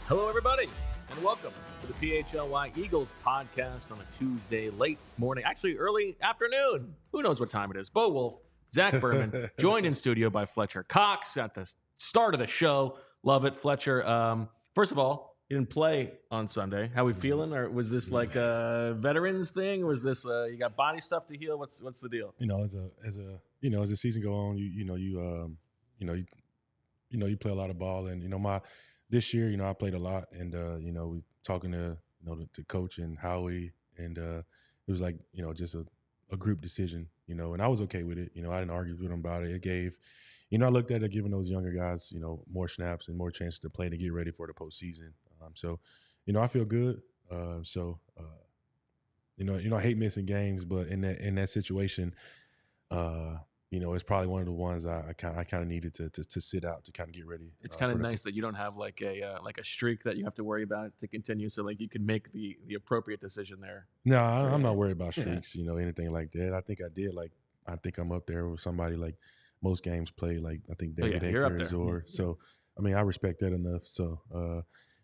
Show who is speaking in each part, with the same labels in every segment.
Speaker 1: Hello, everybody, and welcome to the PHLY Eagles podcast on a Tuesday late morning, actually early afternoon. Who knows what time it is? Bo Wulf, Zach Berman, joined in studio by Fletcher Cox at the start of the show. Love it, Fletcher. First of all, you didn't play on Sunday. How we feeling? Or was this like a veterans thing? Or was this you got body stuff to heal? What's the deal?
Speaker 2: As the season go on, you play a lot of ball, and this year, I played a lot, and we talking to to coach and Howie, and it was like just a group decision, and I was okay with it. I didn't argue with them about it. It gave, I looked at it giving those younger guys, more snaps and more chances to play to get ready for the postseason. So, I feel good. I hate missing games, but in that situation, it's probably one of the ones I kind of needed to sit out to kind of get ready.
Speaker 1: It's kind of nice that you don't have like a streak that you have to worry about to continue. So like you can make the appropriate decision there.
Speaker 2: No, I'm not worried about streaks, anything like that. I think I did. I think I'm up there with somebody like most games played. Like I think David Akers so. I mean, I respect that enough. So,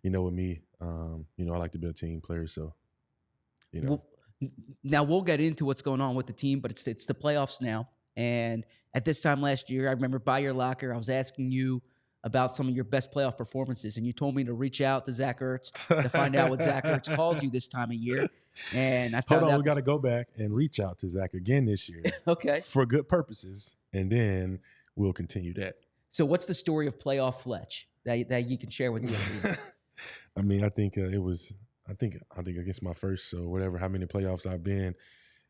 Speaker 2: with me, I like to be a team player. So,
Speaker 3: Well, now we'll get into what's going on with the team, but it's the playoffs now. And at this time last year, I remember by your locker, I was asking you about some of your best playoff performances, and you told me to reach out to Zach Ertz to find out what Zach Ertz calls you this time of year. And I found out
Speaker 2: we got to go back and reach out to Zach again this year.
Speaker 3: Okay.
Speaker 2: For good purposes, and then we'll continue that.
Speaker 3: So what's the story of playoff Fletch that you can share with me?
Speaker 2: I mean, I think I think against my first, so whatever, how many playoffs I've been,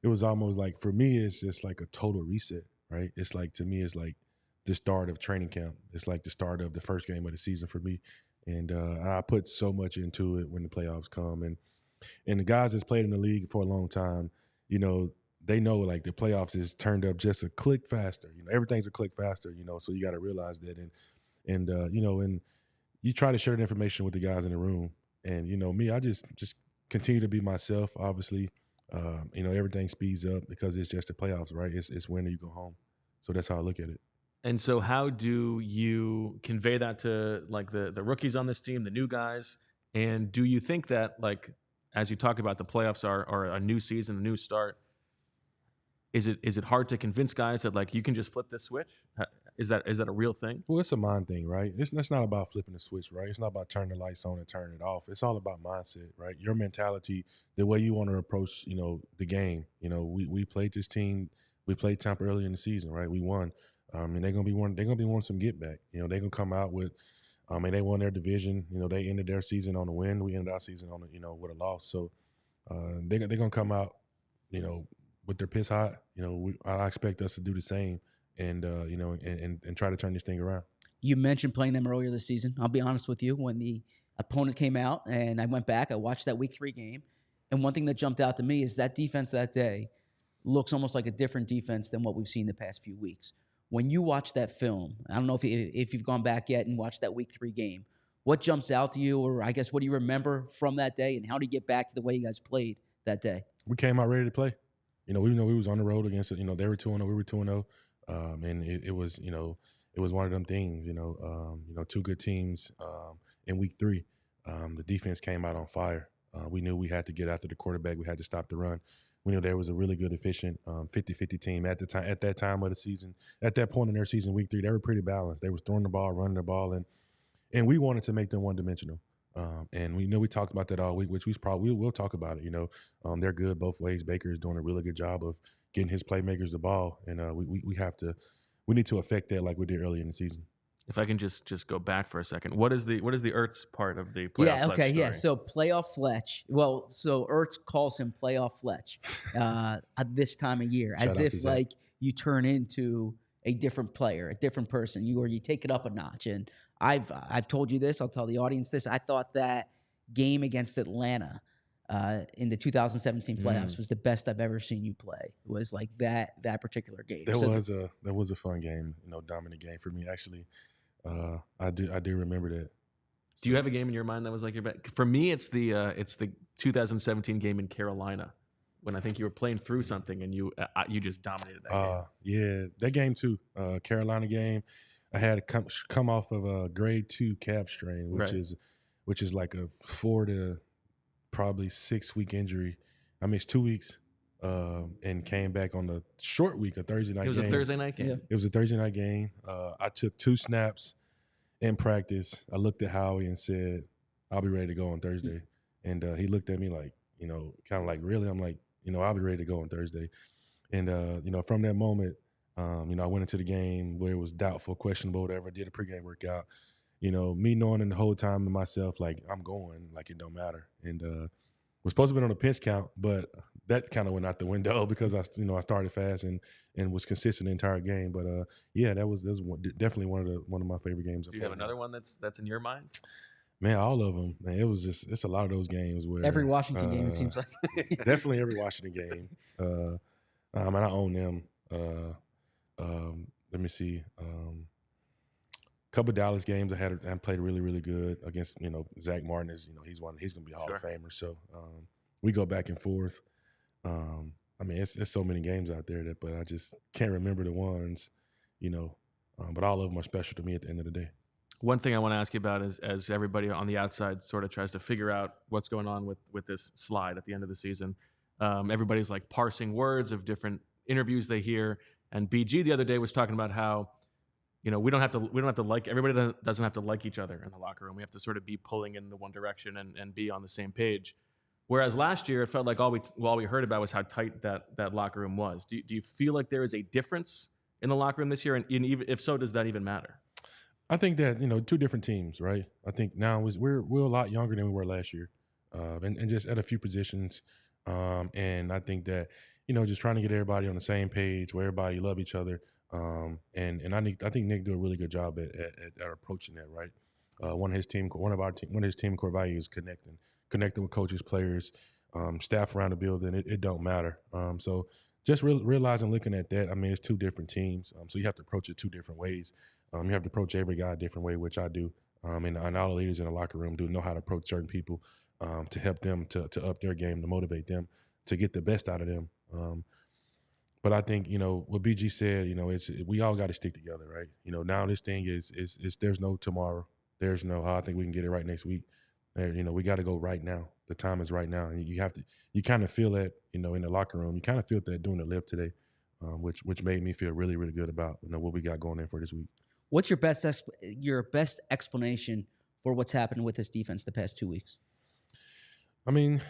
Speaker 2: it was almost like, for me, it's just like a total reset, right? It's like, to me, it's like the start of training camp. It's like the start of the first game of the season for me. And I put so much into it when the playoffs come. And the guys that's played in the league for a long time, they know like the playoffs is turned up just a click faster. Everything's a click faster, so you got to realize that. And you try to share the information with the guys in the room. And, me, I just continue to be myself, obviously. Everything speeds up because it's just the playoffs, right? It's when you go home. So that's how I look at it.
Speaker 1: And so how do you convey that to like the rookies on this team, the new guys? And do you think that, like, as you talk about the playoffs are a new season, a new start, is it hard to convince guys that like you can just flip this switch? Is that a real thing?
Speaker 2: Well, it's a mind thing, right? It's not about flipping the switch, right? It's not about turning the lights on and turning it off. It's all about mindset, right? Your mentality, the way you want to approach, the game. We played this team. We played Tampa early in the season, right? We won, and they're gonna be wanting some get back. They're gonna come out with, and they won their division. They ended their season on a win. We ended our season on with a loss. So they're gonna come out, with their piss hot. I expect us to do the same. And and try to turn this thing around.
Speaker 3: You mentioned playing them earlier this season. I'll be honest with you. When the opponent came out and I went back, I watched that Week 3 game. And one thing that jumped out to me is that defense that day looks almost like a different defense than what we've seen the past few weeks. When you watch that film, I don't know if you've gone back yet and watched that Week 3 game, what jumps out to you, or I guess what do you remember from that day, and how do you get back to the way you guys played that day?
Speaker 2: We came out ready to play. We know we was on the road against it. They were 2-0, we were 2-0. And it was, it was one of them things, two good teams in Week 3. The defense came out on fire. We knew we had to get after the quarterback. We had to stop the run. We knew there was a really good, efficient 50-50 team at that time of the season. At that point in their season, Week 3, they were pretty balanced. They was throwing the ball, running the ball, and we wanted to make them one-dimensional. And we talked about that all week, which we'll talk about it. They're good both ways. Baker is doing a really good job of getting his playmakers the ball, and we need to affect that like we did early in the season.
Speaker 1: If I can just go back for a second, what is the Ertz part of the playoff?
Speaker 3: Yeah, okay,
Speaker 1: Fletch
Speaker 3: yeah.
Speaker 1: story?
Speaker 3: So playoff Fletch. Well, so Ertz calls him playoff Fletch at this time of year, as if like you turn into a different player, a different person. You take it up a notch. And I've told you this. I'll tell the audience this. I thought that game against Atlanta in the 2017 playoffs was the best I've ever seen you play. It was like that particular game.
Speaker 2: That was a fun game, dominant game for me. Actually, I do remember that.
Speaker 1: Do you have a game in your mind that was like your best? For me, it's the 2017 game in Carolina when I think you were playing through something and you just dominated that game.
Speaker 2: Yeah, that game too. Carolina game. I had come off of a grade 2 calf strain, which which is like a 4 to probably 6 week injury. I missed 2 weeks and came back on the short week, a Thursday night game.
Speaker 1: It was a Thursday night game.
Speaker 3: Yeah.
Speaker 2: It was a Thursday night game. I took 2 snaps in practice. I looked at Howie and said, I'll be ready to go on Thursday. And he looked at me like, kind of like, really? I'm like, I'll be ready to go on Thursday. And, from that moment, I went into the game where it was doubtful, questionable, whatever, did a pregame workout. Me knowing in the whole time in myself, like, I'm going, like, it don't matter. And we're supposed to be on a pinch count, but that kind of went out the window because I started fast and was consistent the entire game. But that was definitely one of my favorite games.
Speaker 1: Do you have another one that's in your mind?
Speaker 2: Man, all of them. Man, it's a lot of those games where
Speaker 3: Every Washington game, it seems like.
Speaker 2: Definitely every Washington game. And I own them. Let me see. Couple of Dallas games I played really, really good against. Zach Martin is he's going to be a Hall of Famer. So we go back and forth. It's so many games out there but I just can't remember the ones. But all of them are special to me at the end of the day.
Speaker 1: One thing I want to ask you about is, as everybody on the outside sort of tries to figure out what's going on with this slide at the end of the season, everybody's like parsing words of different interviews they hear. And BG the other day was talking about how, we don't have to like, everybody doesn't have to like each other in the locker room. We have to sort of be pulling in the one direction and be on the same page. Whereas last year, it felt like all we heard about was how tight that locker room was. Do you feel like there is a difference in the locker room this year? And even if so, does that even matter?
Speaker 2: I think that, two different teams, right? I think now we're a lot younger than we were last year, and just at a few positions. And I think that, just trying to get everybody on the same page where everybody love each other. And I think Nick do a really good job at approaching that, right? One of his team core values is connecting with coaches, players, staff around the building. It don't matter. So just realizing, looking at that, it's 2 different teams. So you have to approach it 2 different ways. You have to approach every guy a different way, which I do. And all the leaders in the locker room do know how to approach certain people to help them to up their game, to motivate them, to get the best out of them. But I think, what BG said, we all got to stick together, right? Now this thing is there's no tomorrow. There's no, I think we can get it right next week. We got to go right now. The time is right now. And you kind of feel that, in the locker room. You kind of feel that doing the lift today, which made me feel really, really good about, what we got going in for this week.
Speaker 3: What's your best explanation for what's happened with this defense the past 2 weeks?
Speaker 2: You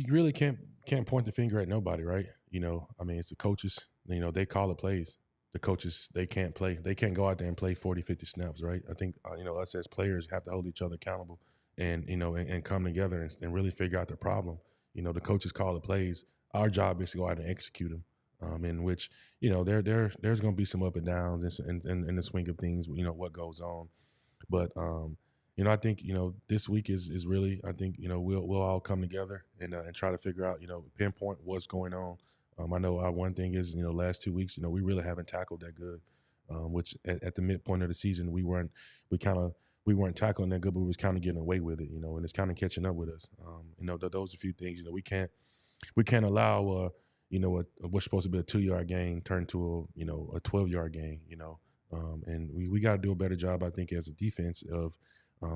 Speaker 2: really can't point the finger at nobody, right? It's the coaches. They call the plays. The coaches, they can't play. They can't go out there and play 40, 50 snaps, right? I think, us as players have to hold each other accountable and come together and really figure out the problem. The coaches call the plays. Our job is to go out and execute them. In which, there's going to be some up and downs in the swing of things, what goes on. But, I think, this week is really, I think, we'll all come together and try to figure out, pinpoint what's going on. I know our one thing is, last 2 weeks, we really haven't tackled that good, which at the midpoint of the season, we weren't tackling that good, but we was kind of getting away with it, and it's kind of catching up with us. Those are a few things, we can't allow, what's supposed to be a 2-yard gain turn to a 12-yard gain, and we got to do a better job, I think, as a defense of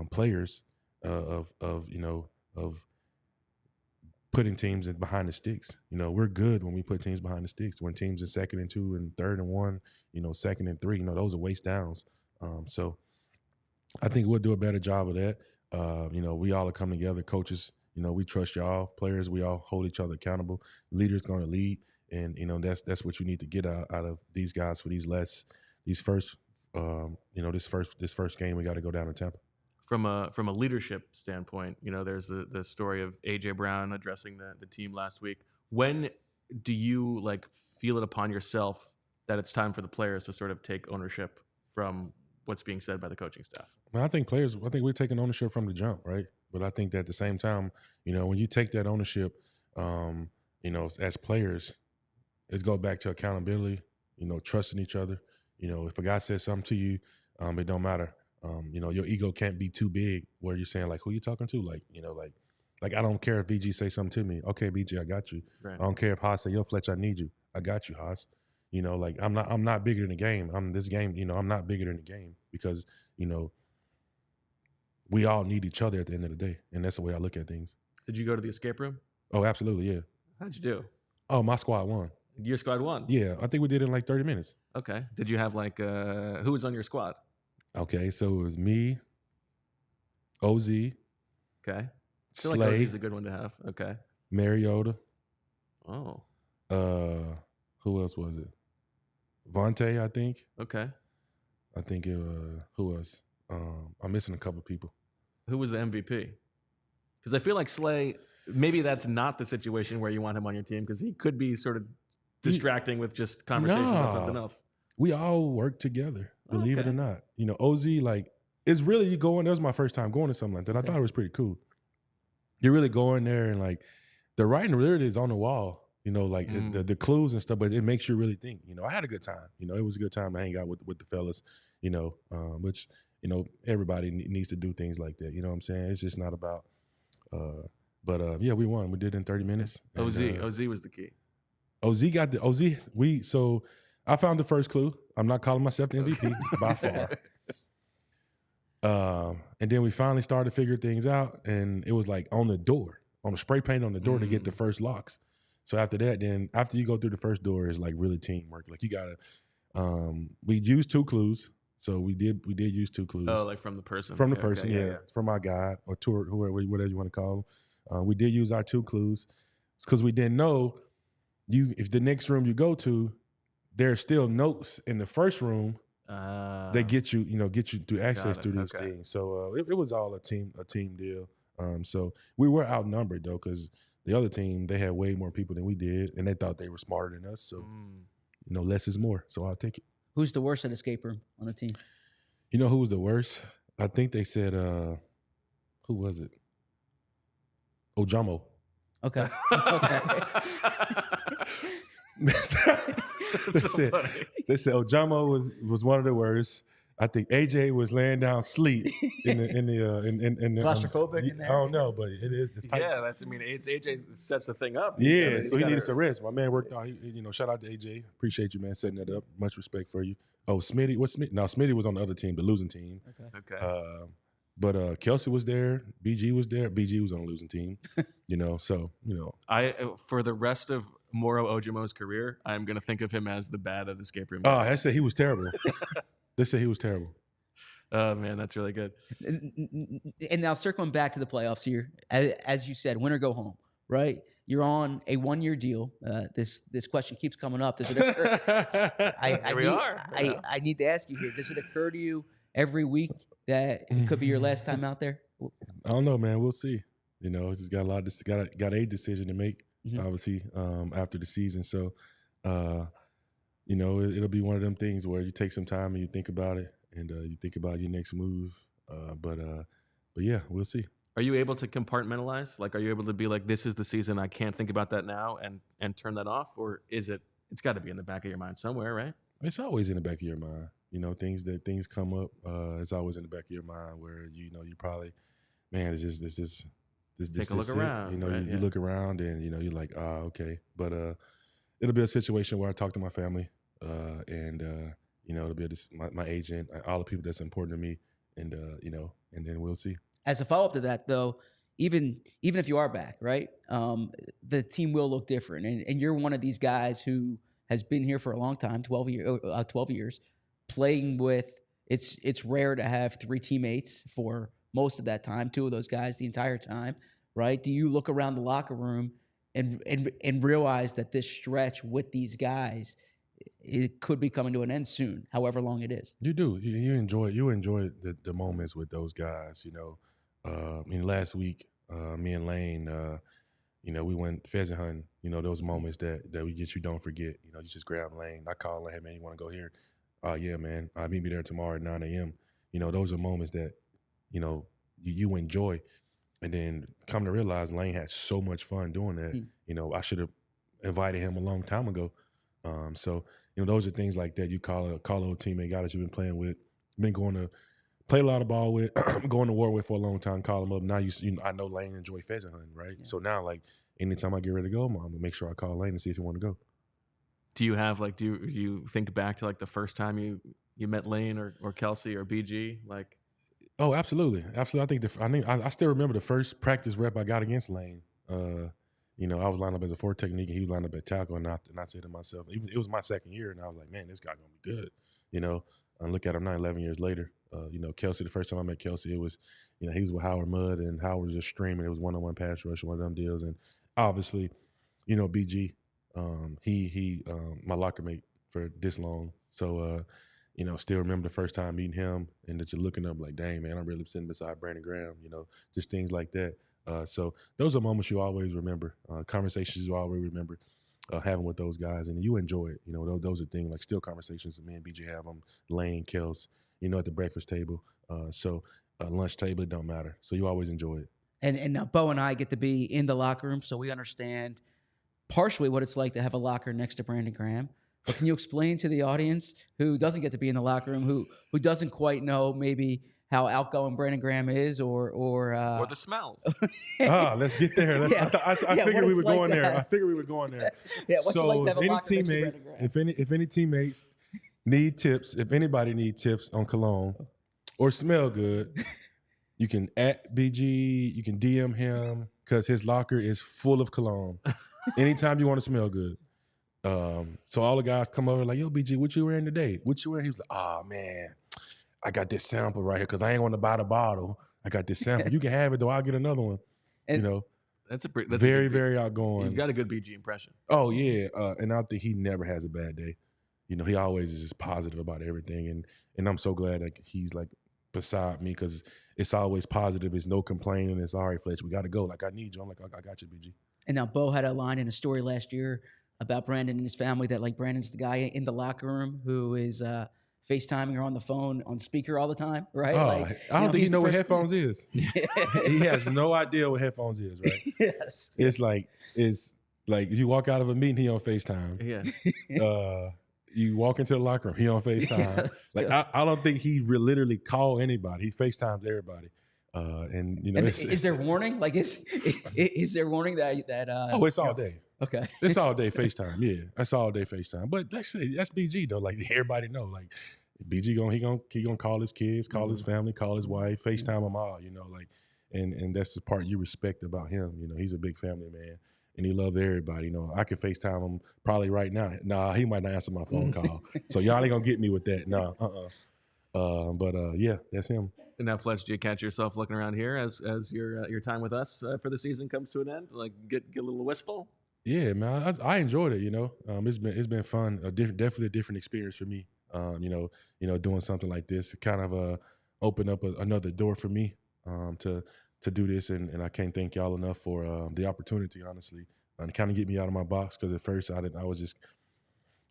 Speaker 2: players of putting teams behind the sticks. We're good when we put teams behind the sticks. When teams are 2nd and 2 and 3rd and 1, 2nd and 3, those are waste downs. So I think we'll do a better job of that. We all are coming together, coaches. We trust y'all, players. We all hold each other accountable. Leaders going to lead, and that's what you need to get out of these guys for this first game. We got to go down to Tampa.
Speaker 1: From a leadership standpoint, there's the story of AJ Brown addressing the team last week. When do you feel it upon yourself that it's time for the players to sort of take ownership from what's being said by the coaching staff?
Speaker 2: Well, I think we're taking ownership from the jump, right? But I think that at the same time, when you take that ownership, as players, it goes back to accountability, trusting each other. If a guy says something to you, it don't matter. Your ego can't be too big where you're saying, who you talking to? I don't care if BG say something to me. Okay, BG, I got you. Right. I don't care if Haas say, yo, Fletch, I need you. I got you, Haas. I'm not bigger than the game. I'm not bigger than the game because, we all need each other at the end of the day, and that's the way I look at things.
Speaker 1: Did you go to the escape room?
Speaker 2: Oh, absolutely, yeah.
Speaker 1: How'd you do?
Speaker 2: Oh, my squad won.
Speaker 1: Your squad won?
Speaker 2: Yeah, I think we did it in like 30 minutes.
Speaker 1: Okay. Did you have like who was on your squad?
Speaker 2: Okay, so it was me, OZ,
Speaker 1: Okay. I feel like
Speaker 2: Slay,
Speaker 1: OZ's a good one to have. Okay.
Speaker 2: Mariota.
Speaker 1: Oh.
Speaker 2: Who else was it? Vontae, I think.
Speaker 1: Okay.
Speaker 2: I think it was who else? I'm missing a couple people.
Speaker 1: Who was the MVP? Because I feel like Slay, maybe that's not the situation where you want him on your team because he could be sort of distracting with just conversation about something else.
Speaker 2: We all work together, believe it
Speaker 1: Okay.
Speaker 2: or not. You know, OZ, like, it's really you going, that was my first time going to something like that. I thought it was pretty cool. You're really going there and like, the writing really is on the wall, you know, like the clues and stuff, but it makes you really think. You know, I had a good time. You know, it was a good time to hang out with the fellas, you know, which, you know, everybody needs to do things like that. You know what I'm saying? It's just not about, yeah, we won. We did it in 30 minutes.
Speaker 1: OZ was the key.
Speaker 2: OZ got the OZ. So I found the first clue. I'm not calling myself the MVP by far. And then we finally started to figure things out, and it was like on the door, on the spray paint on the door to get the first locks. So after that, then after you go through the first door, is like really teamwork. Like you gotta. We used 2 clues, so we did use 2 clues.
Speaker 1: Oh, like from the person.
Speaker 2: From the person, yeah. From our guide or tour, whoever, whatever you want to call them. We did use our 2 clues because we didn't know if the next room you go to, there's still notes in the first room that get you to access to these things. So it was all a team deal. So we were outnumbered though, because the other team, they had way more people than we did, and they thought they were smarter than us. So you know, less is more. So I'll take it.
Speaker 3: Who's the worst at escape room on the team?
Speaker 2: You know who was the worst? I think they said who was it? Ojamo.
Speaker 3: Okay. Okay.
Speaker 2: They said Ojamo was one of the worst. I think AJ was laying down sleep in the
Speaker 3: Claustrophobic in there?
Speaker 2: I don't know, but it is. It's tight.
Speaker 1: Yeah, it's AJ sets the thing up.
Speaker 2: Yeah, so he needed some rest. My man worked out. Shout out to AJ. Appreciate you, man, setting that up. Much respect for you. Oh, Smitty. What's Smitty? No, Smitty was on the other team, the losing team.
Speaker 1: Okay.
Speaker 2: But Kelsey was there. BG was there. BG was on the losing team.
Speaker 1: I for the rest of Moro Ojamo's career, I'm gonna think of him as the bad at escape room.
Speaker 2: Oh, they said he was terrible. They said he was terrible.
Speaker 1: Oh man, that's really good.
Speaker 3: And now circling back to the playoffs here, as you said, win or go home, right? You're on a 1-year deal. This question keeps coming up. Does it occur? I need to ask you here. Does it occur to you every week that it could be your last time out there?
Speaker 2: I don't know, man. We'll see. You know, it's just got a lot. Got a decision to make, obviously, after the season. So, it'll be one of them things where you take some time and you think about it, and you think about your next move. But yeah, we'll see.
Speaker 1: Are you able to compartmentalize? Like, are you able to be like, this is the season, I can't think about that now, and turn that off? Or is it, it's got to be in the back of your mind somewhere, right?
Speaker 2: It's always in the back of your mind. You know, things come up, it's always in the back of your mind where, you probably, man, it's just this
Speaker 1: Take a look around.
Speaker 2: You know,
Speaker 1: right?
Speaker 2: you look around and, you're like, okay. But it'll be a situation where I talk to my family and it'll be my agent, all the people that's important to me, and, and then we'll see.
Speaker 3: As a follow-up to that, though, even if you are back, right, the team will look different. And you're one of these guys who has been here for a long time, 12 years, playing with, it's rare to have 3 teammates for most of that time, 2 of those guys the entire time, right? Do you look around the locker room and realize that this stretch with these guys, it could be coming to an end soon, however long it is?
Speaker 2: You do. You enjoy the moments with those guys, last week, me and Lane, we went pheasant hunting. Those moments that we get, you don't forget. You just grab Lane. I call Lane, hey, man, you want to go here? Yeah, man. Meet me there tomorrow at 9 a.m. Those are moments that, you enjoy. And then come to realize Lane had so much fun doing that. I should have invited him a long time ago. So, those are things like that. You call a old teammate, guy that you've been playing with, been going to play a lot of ball with, going to war with for a long time, call him up. Now, I know Lane enjoy pheasant hunting, right? Yeah. So now, like, anytime I get ready to go, I'm going to make sure I call Lane and see if he want to go.
Speaker 1: Do you have, like, do you think back to, like, the first time you met Lane or Kelsey or BG? Like,
Speaker 2: Oh, absolutely, absolutely. I still remember the first practice rep I got against Lane. I was lined up as a 4 technique, and he was lined up at tackle, and I said to myself, it was my second year, and I was like, man, this guy gonna be good. And look at him now, 11 years later. Kelsey, the first time I met Kelsey, it was, he was with Howard Mudd, and Howard was just streaming. It was one-on-one pass rush, one of them deals, and obviously, BG, he my locker mate for this long, so. Still remember the first time meeting him and that you're looking up like, dang, man, I'm really sitting beside Brandon Graham, just things like that. So those are moments you always remember, conversations you always remember having with those guys, and you enjoy it. Those are things like still conversations that me and BJ have on Lane, Kels, at the breakfast table. Lunch table, it don't matter. So you always enjoy it.
Speaker 3: And now Bo and I get to be in the locker room, so we understand partially what it's like to have a locker next to Brandon Graham. But can you explain to the audience who doesn't get to be in the locker room, who doesn't quite know maybe how outgoing Brandon Graham is, or
Speaker 1: the smells?
Speaker 2: Let's get there. I figured we were going there. I figured we were going there.
Speaker 3: Yeah, what's it like to have a locker next to Brandon Graham?
Speaker 2: If any teammates need tips, if anybody need tips on cologne or smell good, you can at BG, you can DM him because his locker is full of cologne. Anytime you want to smell good. So all the guys come over like, yo, BG, what you wearing today? What you wearing? He was like, oh, man, I got this sample right here because I ain't want to buy the bottle. I got this sample. You can have it, though. I'll get another one.
Speaker 3: And
Speaker 1: that's
Speaker 2: very, very outgoing.
Speaker 1: You've got a good BG impression.
Speaker 2: Oh, yeah. And I think he never has a bad day. He always is just positive about everything. And I'm so glad that he's, like, beside me because it's always positive. It's no complaining. It's, all right, Fletch, we got to go. Like, I need you. I'm like, I got you, BG.
Speaker 3: And now Bo had a line in a story last year about Brandon and his family that, like, Brandon's the guy in the locker room who is FaceTiming or on the phone on speaker all the time, right?
Speaker 2: Oh, I don't think he knows what headphones is. He has no idea what headphones is, right?
Speaker 3: Yes.
Speaker 2: It's like you walk out of a meeting, he on FaceTime.
Speaker 1: Yeah.
Speaker 2: You walk into the locker room, he on FaceTime. I don't think he literally call anybody. He FaceTimes everybody.
Speaker 3: Is there warning? Like, is there warning that?
Speaker 2: Oh, it's all day.
Speaker 3: Okay.
Speaker 2: It's all day FaceTime. Yeah, that's all day FaceTime. But that's BG though. Like everybody know. Like BG he gonna call his kids, call his family, call his wife, FaceTime them all. And that's the part you respect about him. He's a big family man, and he loves everybody. I can FaceTime him probably right now. Nah, he might not answer my phone call. So y'all ain't gonna get me with that. Nah, yeah, that's him.
Speaker 1: And now, Fletch, do you catch yourself looking around here as your time with us for the season comes to an end? Like, get a little wistful?
Speaker 2: Yeah, man, I enjoyed it. It's been fun. Definitely a different experience for me. Doing something like this, kind of opened up another door for me to do this, and I can't thank y'all enough for the opportunity. Honestly, and kind of get me out of my box because at first I was just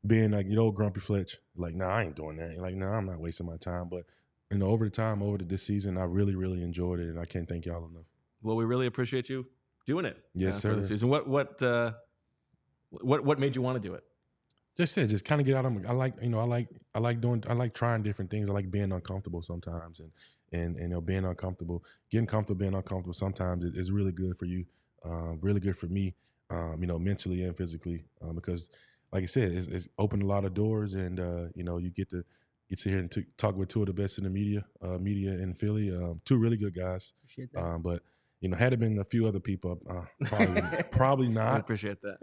Speaker 2: being like grumpy Fletch. Like, nah, I ain't doing that. Like, nah, I'm not wasting my time. But over this season, I really, really enjoyed it, and I can't thank y'all enough.
Speaker 1: Well, we really appreciate you doing it.
Speaker 2: Yes, sir.
Speaker 1: For the season. What made you want to do it?
Speaker 2: Just kind of get out of my. I like trying different things. I like being uncomfortable sometimes, and being uncomfortable, getting comfortable, being uncomfortable. Sometimes is really good for you, really good for me, mentally and physically, because like I said, it's opened a lot of doors, and you get to here and talk with two of the best in the media in Philly, two really good guys.
Speaker 3: Appreciate that.
Speaker 2: But had it been a few other people, probably not.
Speaker 1: I appreciate that.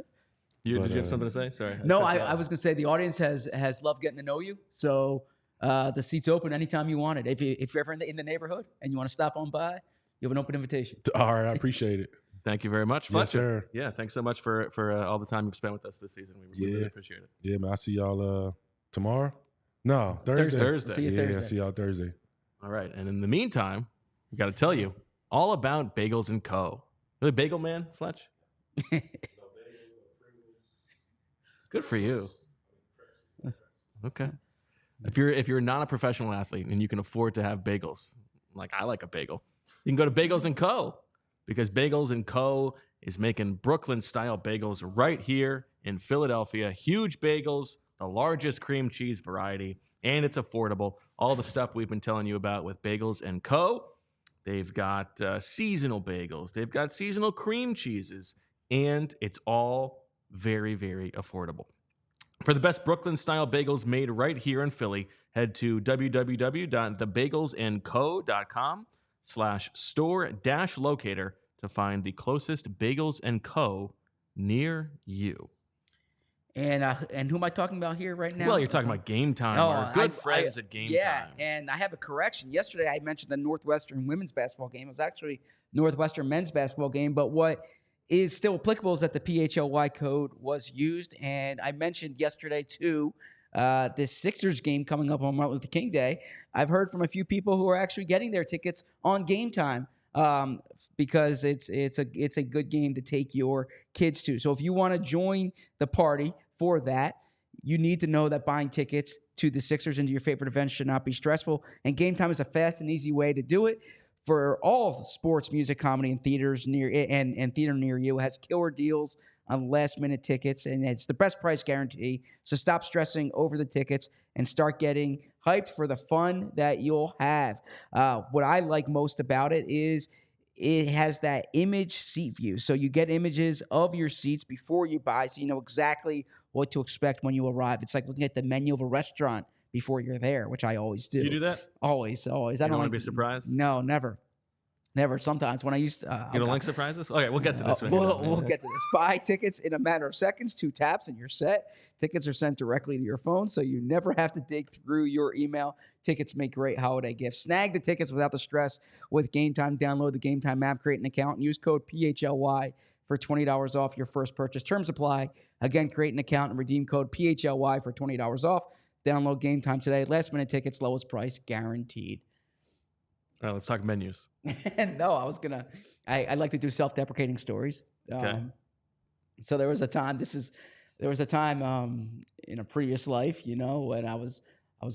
Speaker 1: Did you have something to say? Sorry.
Speaker 3: No, I was going to say the audience has loved getting to know you. So the seat's open anytime you want it. If you're ever in the neighborhood and you want to stop on by, you have an open invitation.
Speaker 2: All right, I appreciate it.
Speaker 1: Thank you very much, Fletcher.
Speaker 2: Yes, sir.
Speaker 1: Yeah, thanks so much for all the time you've spent with us this season. We really appreciate it.
Speaker 2: Yeah, man. I see y'all tomorrow. No, Thursday.
Speaker 1: Thursday.
Speaker 3: See you Thursday.
Speaker 2: I see y'all Thursday.
Speaker 1: All right, and in the meantime, we got to tell you all about Bagels and Co. Really, bagel man, Fletch? Good for you. Okay. If you're not a professional athlete and you can afford to have bagels, like I like a bagel, you can go to Bagels and Co. because Bagels and Co. is making Brooklyn-style bagels right here in Philadelphia. Huge bagels, the largest cream cheese variety, and it's affordable. All the stuff we've been telling you about with Bagels and Co. They've got seasonal bagels. They've got seasonal cream cheeses, and it's all very, very affordable. For the best Brooklyn-style bagels made right here in Philly, head to www.thebagelsandco.com/store-locator to find the closest Bagels and Co. near you.
Speaker 3: And who am I talking about here right now?
Speaker 1: Well, you're talking about Game Time, our good friends at Game Time.
Speaker 3: And I have a correction. Yesterday, I mentioned the Northwestern women's basketball game. It was actually Northwestern men's basketball game, but what is still applicable is that the PHLY code was used. And I mentioned yesterday, too, this Sixers game coming up on Martin Luther King Day. I've heard from a few people who are actually getting their tickets on Game Time because it's a good game to take your kids to. So if you want to join the party for that, you need to know that buying tickets to the Sixers and to your favorite events should not be stressful. And Game Time is a fast and easy way to do it. For all sports, music, comedy, and theaters and theater near you, it has killer deals on last-minute tickets, and it's the best price guarantee. So stop stressing over the tickets and start getting hyped for the fun that you'll have. What I like most about it is it has that image seat view. So you get images of your seats before you buy, so you know exactly what to expect when you arrive. It's like looking at the menu of a restaurant before you're there, which I always do.
Speaker 1: You do that?
Speaker 3: Always. I
Speaker 1: don't want to be surprised?
Speaker 3: No, never. Sometimes when I used to...
Speaker 1: you don't like surprises? Okay, we'll get to this.
Speaker 3: We'll get to this. Buy tickets in a matter of seconds, 2 taps, and you're set. Tickets are sent directly to your phone, so you never have to dig through your email. Tickets make great holiday gifts. Snag the tickets without the stress with Game Time. Download the Game Time app, create an account, and use code PHLY for $20 off your first purchase. Terms apply. Again, create an account and redeem code PHLY for $20 off. Download Game Time today. Last-minute tickets, lowest price, guaranteed.
Speaker 1: All right, let's talk menus.
Speaker 3: No, I like to do self-deprecating stories.
Speaker 1: Okay.
Speaker 3: So there was a time in a previous life, when I was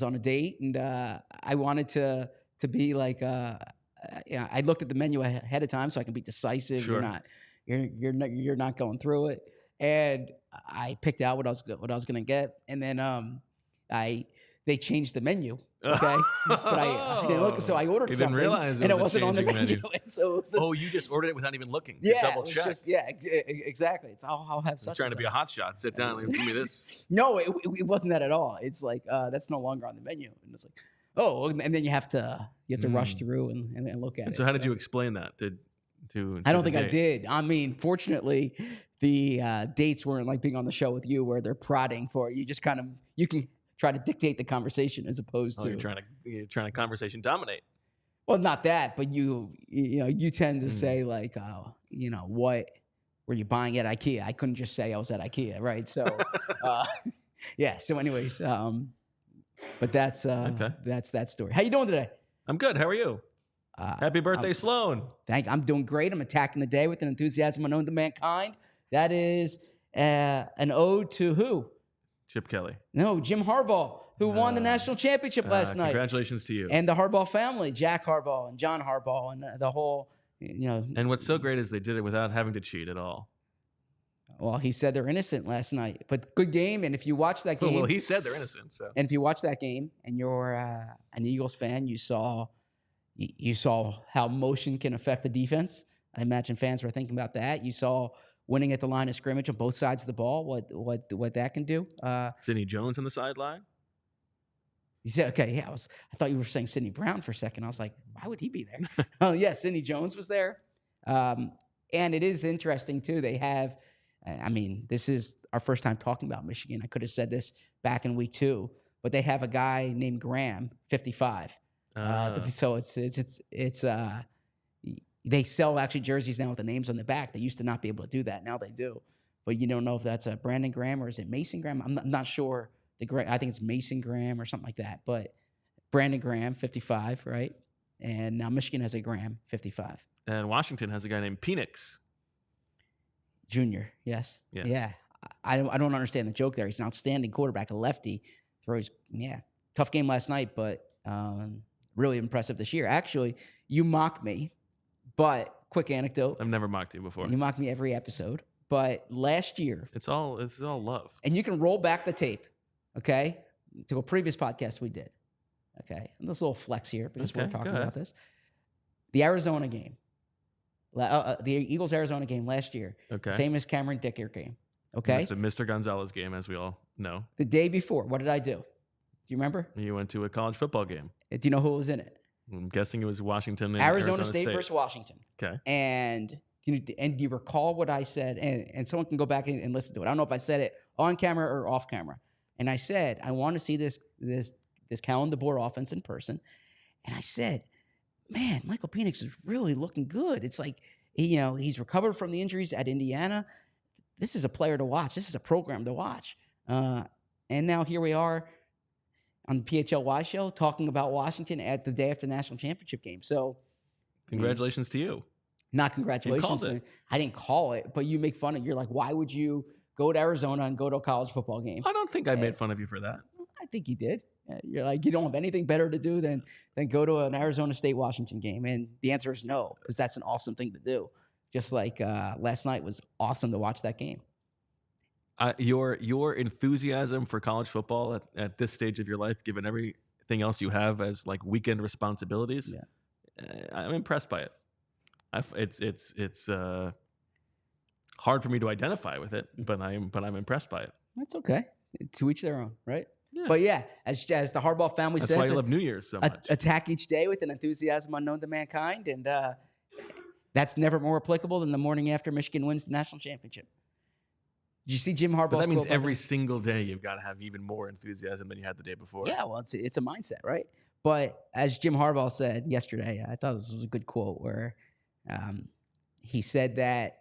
Speaker 3: on a date and I wanted to be like, I looked at the menu ahead of time so I can be decisive.
Speaker 1: Sure.
Speaker 3: You're not going through it. And I picked out what I was going to get. And then they changed the menu. Okay, but I didn't look, so I ordered something, and it wasn't on the menu. And so it was
Speaker 1: you just ordered it without even looking.
Speaker 3: Double
Speaker 1: check.
Speaker 3: Exactly. It's I'll have such.
Speaker 1: I'm trying to be a hotshot. Sit down and give me this.
Speaker 3: No, it wasn't that at all. It's like that's no longer on the menu, and it's like, and then you have to rush through and look at it.
Speaker 1: So how did you explain that?
Speaker 3: I don't think I did. I mean, fortunately, the dates weren't like being on the show with you, where they're prodding for you. Just kind of you can try to dictate the conversation as opposed to
Speaker 1: you're trying to conversation dominate.
Speaker 3: Well, not that, but you tend to say like, what were you buying at IKEA? I couldn't just say I was at IKEA, right? So, yeah. So, anyways, but that's that story. How you doing today?
Speaker 1: I'm good. How are you? Happy birthday, Sloan.
Speaker 3: I'm doing great. I'm attacking the day with an enthusiasm unknown to mankind. That is an ode to who?
Speaker 1: Chip Kelly.
Speaker 3: No, Jim Harbaugh, who won the national championship last night.
Speaker 1: Congratulations to you.
Speaker 3: And the Harbaugh family, Jack Harbaugh and John Harbaugh and the whole,
Speaker 1: And what's so great is they did it without having to cheat at all.
Speaker 3: Well, he said they're innocent last night, but good game. And if you watch that game.
Speaker 1: Well, he said they're innocent. So.
Speaker 3: And if you watch that game and you're an Eagles fan, you saw how motion can affect the defense. I imagine fans were thinking about that. You saw winning at the line of scrimmage on both sides of the ball, what that can do.
Speaker 1: Sidney Jones on the sideline?
Speaker 3: He said, okay, yeah, I thought you were saying Sidney Brown for a second. I was like, why would he be there? Oh, yeah, Sidney Jones was there. And it is interesting, too. They have, this is our first time talking about Michigan. I could have said this back in week 2, but they have a guy named Graham, 55. So it's they sell actually jerseys now with the names on the back. They used to not be able to do that. Now they do. But you don't know if that's a Brandon Graham or is it Mason Graham? I'm not sure. I think it's Mason Graham or something like that. But Brandon Graham, 55, right? And now Michigan has a Graham, 55.
Speaker 1: And Washington has a guy named Penix.
Speaker 3: Junior, yes. Yeah. I don't understand the joke there. He's an outstanding quarterback, a lefty. Throws, tough game last night, but really impressive this year. Actually, you mock me. But quick anecdote.
Speaker 1: I've never mocked you before.
Speaker 3: You mock me every episode. But last year.
Speaker 1: It's all love.
Speaker 3: And you can roll back the tape, okay, to a previous podcast we did. Okay. And this little flex here because we're talking about this. The Arizona game. The Eagles-Arizona game last year.
Speaker 1: Okay.
Speaker 3: The famous Cameron Dicker game. Okay.
Speaker 1: It's the Mr. Gonzalez game, as we all know.
Speaker 3: The day before, what did I do? Do you remember?
Speaker 1: You went to a college football game.
Speaker 3: Do you know who was in it?
Speaker 1: I'm guessing it was Washington and
Speaker 3: Arizona State versus Washington.
Speaker 1: Okay.
Speaker 3: And do you recall what I said? And someone can go back and listen to it. I don't know if I said it on camera or off camera. And I said, I want to see this Kellen DeBoer offense in person. And I said, man, Michael Penix is really looking good. It's like, he's recovered from the injuries at Indiana. This is a player to watch. This is a program to watch. And now here we are on the PHLY show talking about Washington at the day after the national championship game. So
Speaker 1: congratulations to you.
Speaker 3: Not congratulations.
Speaker 1: You called it.
Speaker 3: I didn't call it, but you make fun of it. You're like, why would you go to Arizona and go to a college football game?
Speaker 1: I don't think I made fun of you for that.
Speaker 3: I think you did. You're like, you don't have anything better to do than go to an Arizona State-Washington game. And the answer is no, because that's an awesome thing to do. Just like last night was awesome to watch that game.
Speaker 1: Your enthusiasm for college football at this stage of your life, given everything else you have as like weekend responsibilities, I'm impressed by it. It's hard for me to identify with it, but I'm impressed by it.
Speaker 3: That's okay. To each their own, right?
Speaker 1: Yeah.
Speaker 3: But yeah, as the Harbaugh family
Speaker 1: That's
Speaker 3: says,
Speaker 1: why I love New Year's so much.
Speaker 3: Attack each day with an enthusiasm unknown to mankind, and that's never more applicable than the morning after Michigan wins the national championship. Did you see Jim Harbaugh's
Speaker 1: But that means
Speaker 3: quote
Speaker 1: every single day you've got to have even more enthusiasm than you had the day before.
Speaker 3: Yeah, well, it's a mindset, right? But as Jim Harbaugh said yesterday, I thought this was a good quote where he said that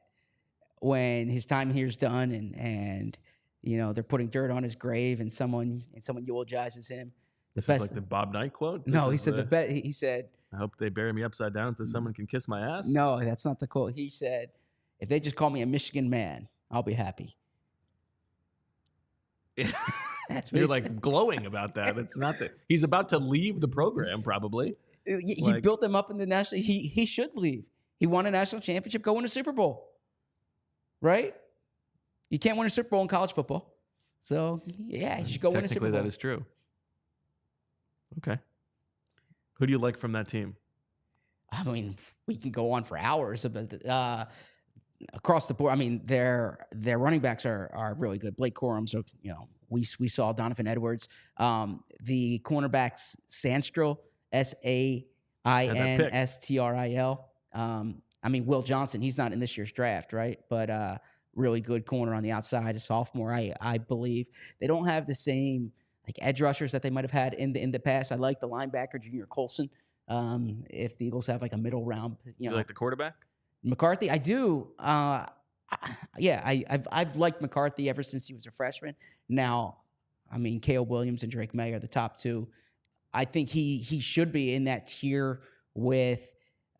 Speaker 3: when his time here is done and they're putting dirt on his grave and someone eulogizes him.
Speaker 1: This is like the Bob Knight quote?
Speaker 3: No, he said he said,
Speaker 1: I hope they bury me upside down so someone can kiss my ass.
Speaker 3: No, that's not the quote. He said, if they just call me a Michigan man, I'll be happy. That's
Speaker 1: You're like glowing about that. It's not that he's about to leave the program, probably.
Speaker 3: He built them up in the national. He should leave. He won a national championship. Go win a Super Bowl, right? You can't win a Super Bowl in college football, so yeah, you should go win a Super Bowl.
Speaker 1: Technically, that is true. Okay, who do you like from that team?
Speaker 3: I mean, we can go on for hours about across the board. I mean, their running backs are really good. Blake Corum's, we saw Donovan Edwards. The cornerbacks, Sandstril, Sainstril. I mean, Will Johnson, he's not in this year's draft, right? But really good corner on the outside, a sophomore, I believe. They don't have the same like edge rushers that they might have had in the past. I like the linebacker, Junior Colson. If the Eagles have like a middle round,
Speaker 1: You like the quarterback?
Speaker 3: McCarthy, I do. I've liked McCarthy ever since he was a freshman. Now, I mean, Caleb Williams and Drake May are the top two. I think he should be in that tier with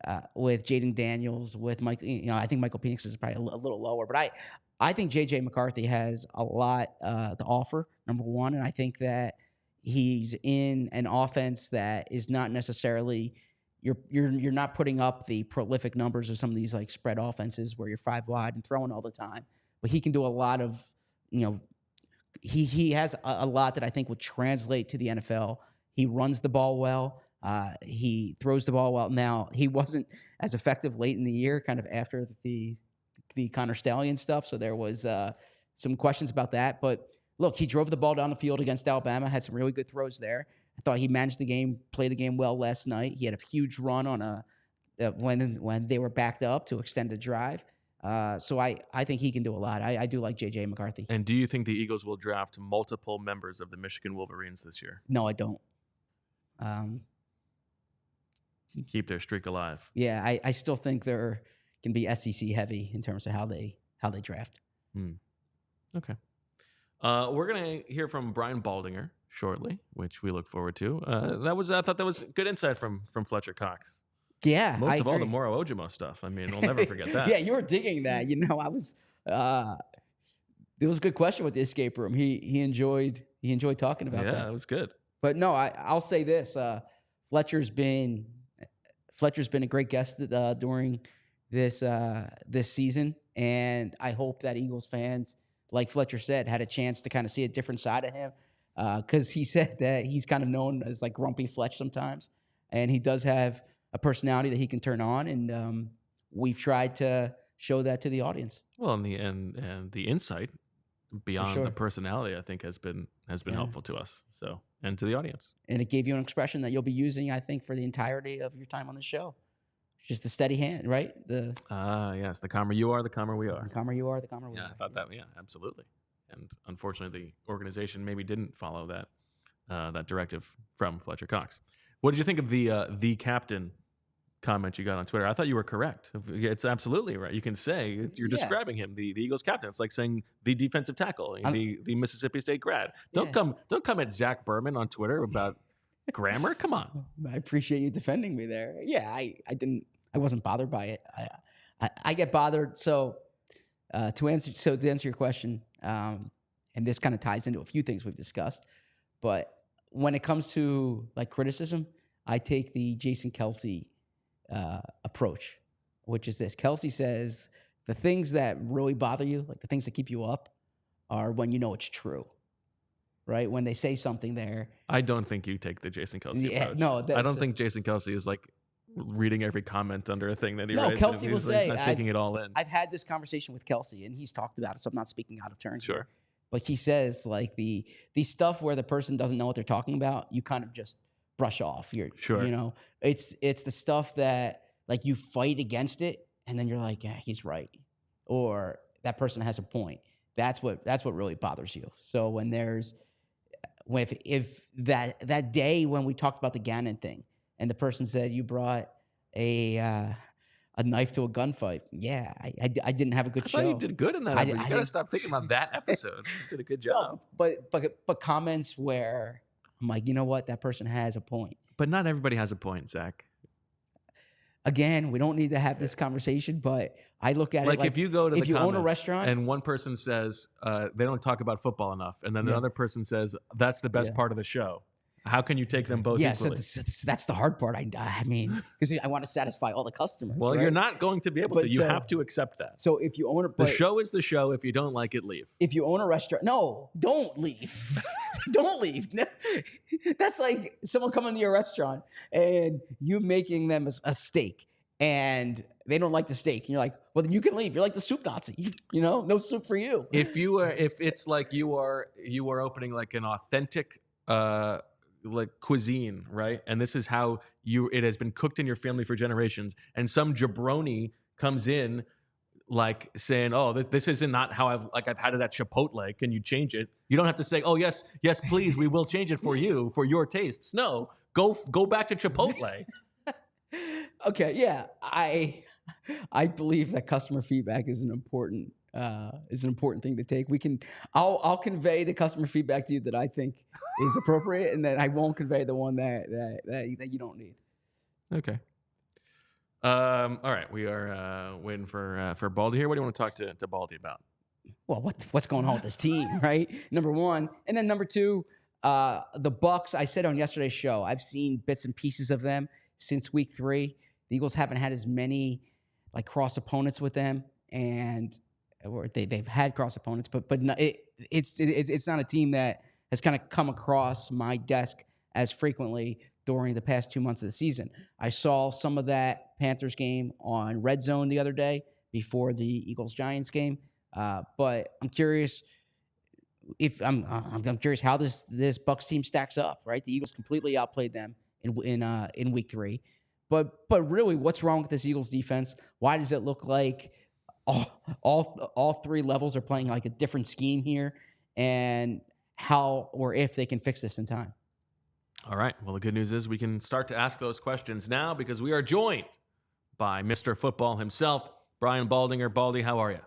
Speaker 3: Jaden Daniels, with Mike. I think Michael Penix is probably a little lower, but I think J.J. McCarthy has a lot to offer. Number one, and I think that he's in an offense that is not necessarily. You're not putting up the prolific numbers of some of these like spread offenses where you're 5 wide and throwing all the time, but he can do a lot of, he has a lot that I think would translate to the NFL. He runs the ball well. He throws the ball well. Now, he wasn't as effective late in the year, kind of after the Connor Stallion stuff. So there was some questions about that, but look, he drove the ball down the field against Alabama, had some really good throws there. I thought he managed the game, played the game well last night. He had a huge run on when they were backed up to extend a drive. So I think he can do a lot. I do like J.J. McCarthy.
Speaker 1: And do you think the Eagles will draft multiple members of the Michigan Wolverines this year?
Speaker 3: No, I don't.
Speaker 1: Keep their streak alive.
Speaker 3: Yeah, I still think they're can be SEC heavy in terms of how they draft.
Speaker 1: Okay. We're gonna hear from Brian Baldinger shortly, which we look forward to. I thought that was good insight from Fletcher Cox.
Speaker 3: Yeah,
Speaker 1: most of all the Moro Ojimo stuff. I mean, we'll never forget that.
Speaker 3: Yeah, you were digging that. I was. It was a good question with the escape room. He enjoyed talking about that.
Speaker 1: Yeah, it was good.
Speaker 3: But no, I'll say this: Fletcher's been a great guest during this season, and I hope that Eagles fans, like Fletcher said, had a chance to kind of see a different side of him. Because he said that he's kind of known as like grumpy Fletch sometimes, and he does have a personality that he can turn on, and we've tried to show that to the audience.
Speaker 1: Well, and the insight beyond
Speaker 3: sure.
Speaker 1: the personality, I think has been helpful to us. So, and to the audience.
Speaker 3: And it gave you an expression that you'll be using, I think, for the entirety of your time on the show. Just the steady hand, right?
Speaker 1: Yes, the calmer you are, the calmer we are.
Speaker 3: The calmer you are, the calmer we are.
Speaker 1: Yeah, I thought that. Yeah, absolutely. And unfortunately, the organization maybe didn't follow that directive from Fletcher Cox. What did you think of the captain comment you got on Twitter? I thought you were correct. It's absolutely right. You can say you're describing him, the Eagles captain. It's like saying the defensive tackle, the Mississippi State grad. Don't come at Zach Berman on Twitter about grammar. Come on.
Speaker 3: I appreciate you defending me there. Yeah, I wasn't bothered by it. I get bothered. So to answer your question, and this kind of ties into a few things we've discussed, but when it comes to like criticism, I take the Jason Kelce approach, which is this. Kelce says the things that really bother you, like the things that keep you up, are when you know it's true. Right? When they say something there.
Speaker 1: I don't think you take the Jason Kelce approach.
Speaker 3: No,
Speaker 1: I don't think Jason Kelce is like reading every comment under a thing that he writes.
Speaker 3: No, Kelce will say,
Speaker 1: he's not taking it all in.
Speaker 3: I've had this conversation with Kelce, and he's talked about it, so I'm not speaking out of turn.
Speaker 1: Sure.
Speaker 3: Here. But he says, like, the stuff where the person doesn't know what they're talking about, you kind of just brush off.
Speaker 1: Sure.
Speaker 3: You know, it's the stuff that, like, you fight against it, and then you're like, yeah, he's right. Or that person has a point. That's what really bothers you. So when there's, if that day when we talked about the Gannon thing, and the person said you brought a knife to a gunfight, yeah, I didn't have a good show.
Speaker 1: I thought you did good in that. You gotta stop thinking about that episode. You did a good job.
Speaker 3: No, but comments where I'm like, you know what, that person has a point.
Speaker 1: But not everybody has a point, Zach.
Speaker 3: Again, we don't need to have this conversation, but I look at it like
Speaker 1: if you go to the comments
Speaker 3: own a restaurant
Speaker 1: and one person says they don't talk about football enough, and then another person says that's the best part of the show. How can you take them both equally?
Speaker 3: So that's the hard part. I mean, because I want to satisfy all the customers.
Speaker 1: Well,
Speaker 3: right?
Speaker 1: You're not going to be able to. You have to accept that.
Speaker 3: So if you own
Speaker 1: the show is the show. If you don't like it, leave.
Speaker 3: If you own a restaurant, no, don't leave. Don't leave. That's like someone coming to your restaurant and you making them a steak, and they don't like the steak, and you're like, well, then you can leave. You're like the soup Nazi. You know, no soup for you.
Speaker 1: If it's like you are opening like an authentic like cuisine, right? And this is how it has been cooked in your family for generations, and some jabroni comes in like saying, oh, this isn't not how I've had it at Chipotle. Can you change it? You don't have to say, oh, yes, please, we will change it for you, for your tastes. No, go back to Chipotle.
Speaker 3: Okay, yeah. I believe that customer feedback is an important thing to take. I'll convey the customer feedback to you that I think is appropriate, and then I won't convey the one that you don't need.
Speaker 1: Okay. All right, we are waiting for Baldy here. What do you want to talk to Baldy about?
Speaker 3: Well, what's going on with this team, right? Number one, and then number two, the Bucs. I said on yesterday's show, I've seen bits and pieces of them since week 3. The Eagles haven't had as many like cross opponents with them, and they've had cross opponents, but it's not a team that has kind of come across my desk as frequently during the past 2 months of the season. I saw some of that Panthers game on Red Zone the other day before the Eagles-Giants game, but I'm curious I'm curious how this Bucs team stacks up. Right, the Eagles completely outplayed them in week 3, but really, what's wrong with this Eagles defense? Why does it look like all 3 levels are playing like a different scheme here, and how or if they can fix this in time?
Speaker 1: All right. Well, the good news is we can start to ask those questions now because we are joined by Mr. Football himself, Brian Baldinger. Baldy, how are you?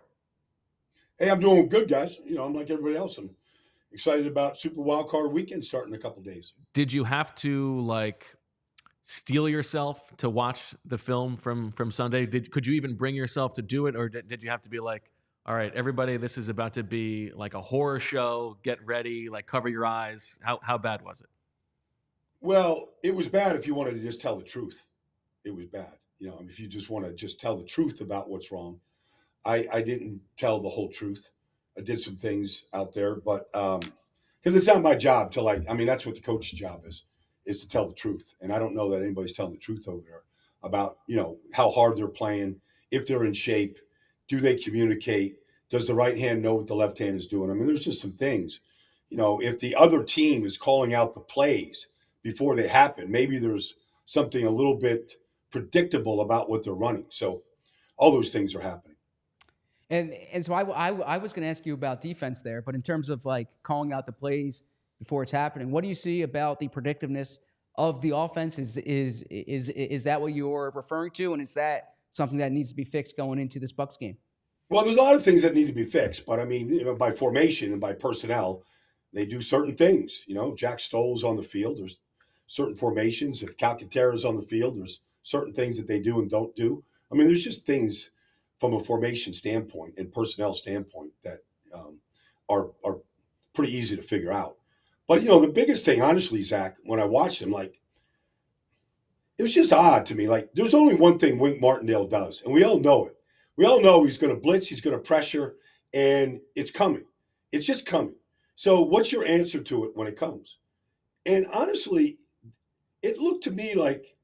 Speaker 4: Hey, I'm doing good, guys. You know, I'm like everybody else. I'm excited about Super Wildcard Weekend starting in a couple days.
Speaker 1: Did you have to like steel yourself to watch the film from Sunday? Could you even bring yourself to do it, or did you have to be like, all right, everybody, this is about to be like a horror show. Get ready, like cover your eyes. How bad was it?
Speaker 4: Well, it was bad if you wanted to just tell the truth. It was bad. You know, if you just want to just tell the truth about what's wrong. I didn't tell the whole truth. I did some things out there, but because it's not my job to that's what the coach's job is to tell the truth. And I don't know that anybody's telling the truth over there about, you know, how hard they're playing, if they're in shape, do they communicate, Does the right hand know what the left hand is doing? I mean, there's just some things. If the other team is calling out the plays before they happen, maybe there's something a little bit predictable about what they're running. So all those things are happening.
Speaker 3: And so I was going to ask you about defense there, but in terms of like calling out the plays before it's happening, what do you see about the predictiveness of the offense? Is that what you're referring to, and is that something that needs to be fixed going into this Bucs game?
Speaker 4: Well, there's a lot of things that need to be fixed, but I mean, by formation and by personnel, they do certain things. Jack Stoll's on the field. There's certain formations. If Calcaterra's on the field, there's certain things that they do and don't do. I mean, there's just things from a formation standpoint and personnel standpoint that are pretty easy to figure out. But, the biggest thing, honestly, Zach, when I watched him, it was just odd to me. There's only one thing Wink Martindale does, and we all know it. We all know he's going to blitz, he's going to pressure, and it's coming. It's just coming. So what's your answer to it when it comes? And honestly, it looked to me like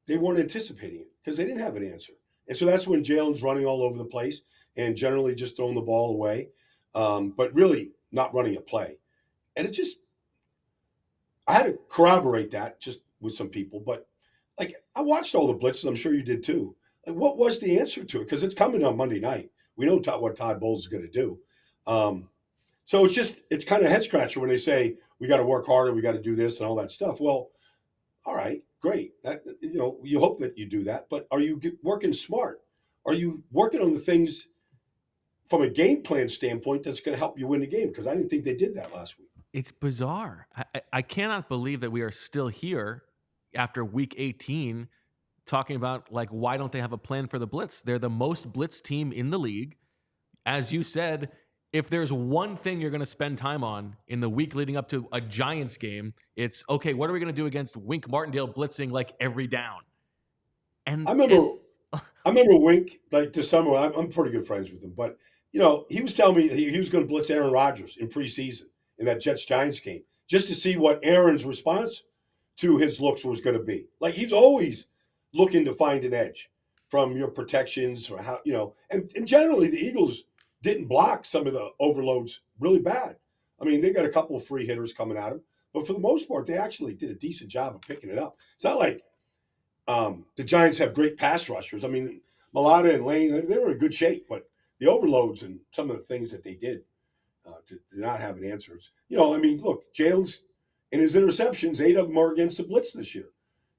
Speaker 4: they weren't anticipating it because they didn't have an answer. And so that's when Jalen's running all over the place and generally just throwing the ball away, but really not running a play. And I had to corroborate that just with some people. But, I watched all the blitzes. I'm sure you did too. What was the answer to it? Because it's coming on Monday night. We know what Todd Bowles is going to do. So it's kind of head scratcher when they say, we got to work harder, we got to do this and all that stuff. Well, all right, great. You hope that you do that, but are you working smart? Are you working on the things from a game plan standpoint that's going to help you win the game? Because I didn't think they did that last week.
Speaker 1: It's bizarre. I cannot believe that we are still here after week 18 talking about, why don't they have a plan for the blitz? They're the most blitz team in the league. As you said, if there's one thing you're going to spend time on in the week leading up to a Giants game, it's, okay, what are we going to do against Wink Martindale blitzing every down? And I
Speaker 4: remember Wink, this summer, I'm pretty good friends with him, but, he was telling me he was going to blitz Aaron Rodgers in preseason in that Jets-Giants game just to see what Aaron's response to his looks was going to be. He's always looking to find an edge from your protections or how, and generally the Eagles didn't block some of the overloads really bad. I mean, they got a couple of free hitters coming at them, but for the most part, they actually did a decent job of picking it up. It's not like the Giants have great pass rushers. I mean, Mulata and Lane, they were in good shape, but the overloads and some of the things that they did to not have an answer. Look, Jalen's and his interceptions, 8 of them are against the blitz this year.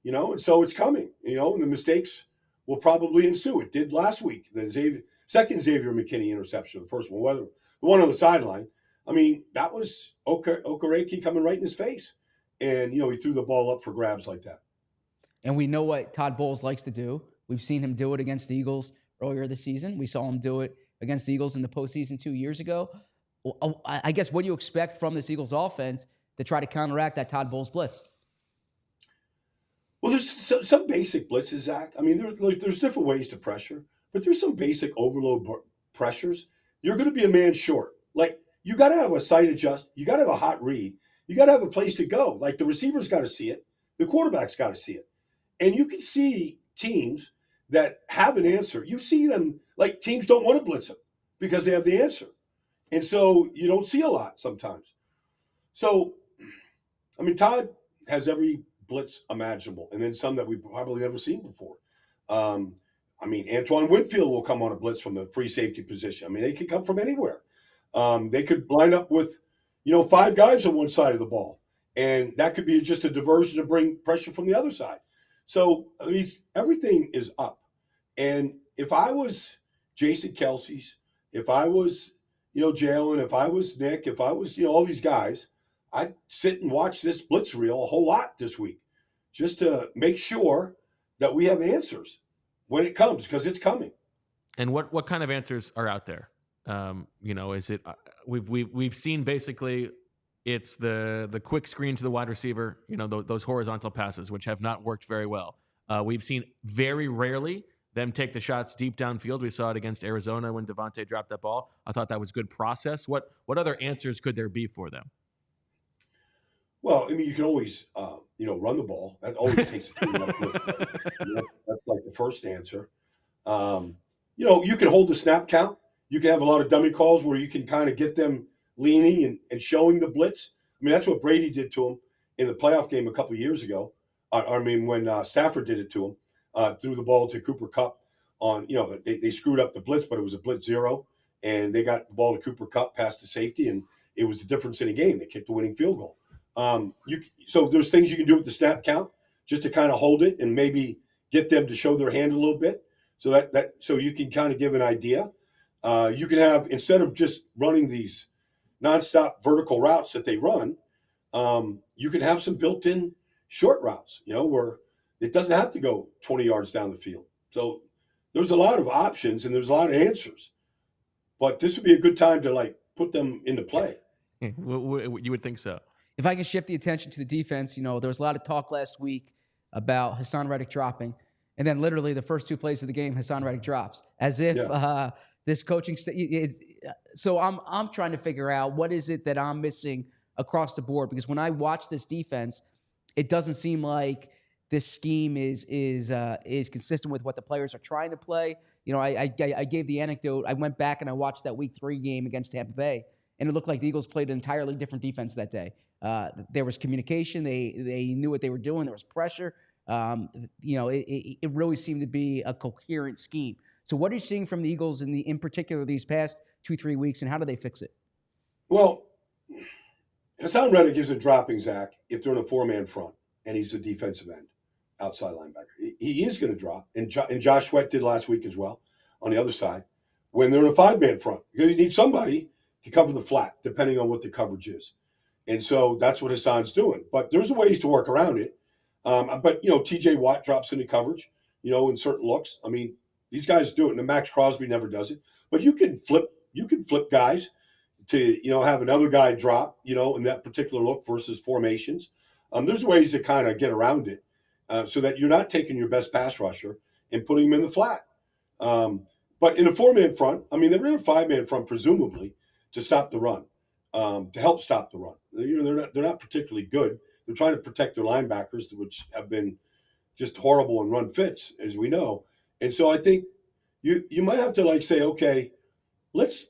Speaker 4: And so it's coming, and the mistakes will probably ensue. It did last week. The second Xavier McKinney interception, the first one, the one on the sideline. I mean, that was Okereke coming right in his face. And, he threw the ball up for grabs like that.
Speaker 3: And we know what Todd Bowles likes to do. We've seen him do it against the Eagles earlier this season. We saw him do it against the Eagles in the postseason 2 years ago. I guess, what do you expect from this Eagles offense to try to counteract that Todd Bowles blitz?
Speaker 4: Well, there's some basic blitzes, Zach. I mean, there's different ways to pressure, but there's some basic overload pressures. You're going to be a man short. You got to have a sight adjust. You got to have a hot read. You got to have a place to go. The receiver's got to see it. The quarterback's got to see it. And you can see teams that have an answer. You see them, teams don't want to blitz them because they have the answer. And so you don't see a lot sometimes. So, I mean, Todd has every blitz imaginable, and then some that we've probably never seen before. Antoine Winfield will come on a blitz from the free safety position. I mean, they could come from anywhere. They could line up with, 5 guys on one side of the ball, and that could be just a diversion to bring pressure from the other side. So, everything is up. And if I was Jason Kelsey's, if I was, Jalen, if I was Nick, if I was, all these guys, I'd sit and watch this blitz reel a whole lot this week just to make sure that we have answers when it comes, because it's coming.
Speaker 1: And what kind of answers are out there? Is it we've seen basically it's the quick screen to the wide receiver, those horizontal passes, which have not worked very well. We've seen very rarely them take the shots deep downfield. We saw it against Arizona when Devontae dropped that ball. I thought that was good process. What other answers could there be for them?
Speaker 4: Well, you can always, run the ball. That always takes a team up with. That's the first answer. You can hold the snap count. you can have a lot of dummy calls where you can kind of get them leaning and showing the blitz. I mean, that's what Brady did to him in the playoff game a couple of years ago. When Stafford did it to him, threw the ball to Cooper Kupp on, they screwed up the blitz, but it was a blitz zero, and they got the ball to Cooper Kupp past the safety, and it was the difference in a game. They kicked the winning field goal. So there's things you can do with the snap count just to kind of hold it and maybe get them to show their hand a little bit, so you can kind of give an idea. You can have, instead of just running these nonstop vertical routes that they run, you can have some built-in short routes, where it doesn't have to go 20 yards down the field. So there's a lot of options and there's a lot of answers, but this would be a good time to put them into play.
Speaker 1: You would think so.
Speaker 3: If I can shift the attention to the defense, there was a lot of talk last week about Hassan Reddick dropping, and then literally the first two plays of the game, Hassan Reddick drops, as if this coaching so I'm trying to figure out what is it that I'm missing across the board, because when I watch this defense, it doesn't seem like this scheme is consistent with what the players are trying to play. I gave the anecdote. I went back and I watched that Week 3 game against Tampa Bay, and it looked like the Eagles played an entirely different defense that day. There was communication. They knew what they were doing. There was pressure. It really seemed to be a coherent scheme. So what are you seeing from the Eagles in particular these past 2-3 weeks, and how do they fix it?
Speaker 4: Well, Hassan Reddick isn't dropping, Zach, if they're in a four-man front and he's a defensive end, outside linebacker. He is going to drop, and Josh Sweat did last week as well on the other side, when they're in a five-man front. Because you need somebody to cover the flat, depending on what the coverage is. And so that's what Hassan's doing. But there's ways to work around it. But TJ Watt drops into coverage, in certain looks. I mean, these guys do it, and Max Crosby never does it. But you can flip guys to, have another guy drop, in that particular look versus formations. There's ways to kind of get around it so that you're not taking your best pass rusher and putting him in the flat. But in a four-man front, they're in a five-man front, presumably, to stop the run, to help stop the run. They're not particularly good. They're trying to protect their linebackers, which have been just horrible in run fits, as we know. And so I think you might have to say, okay, let's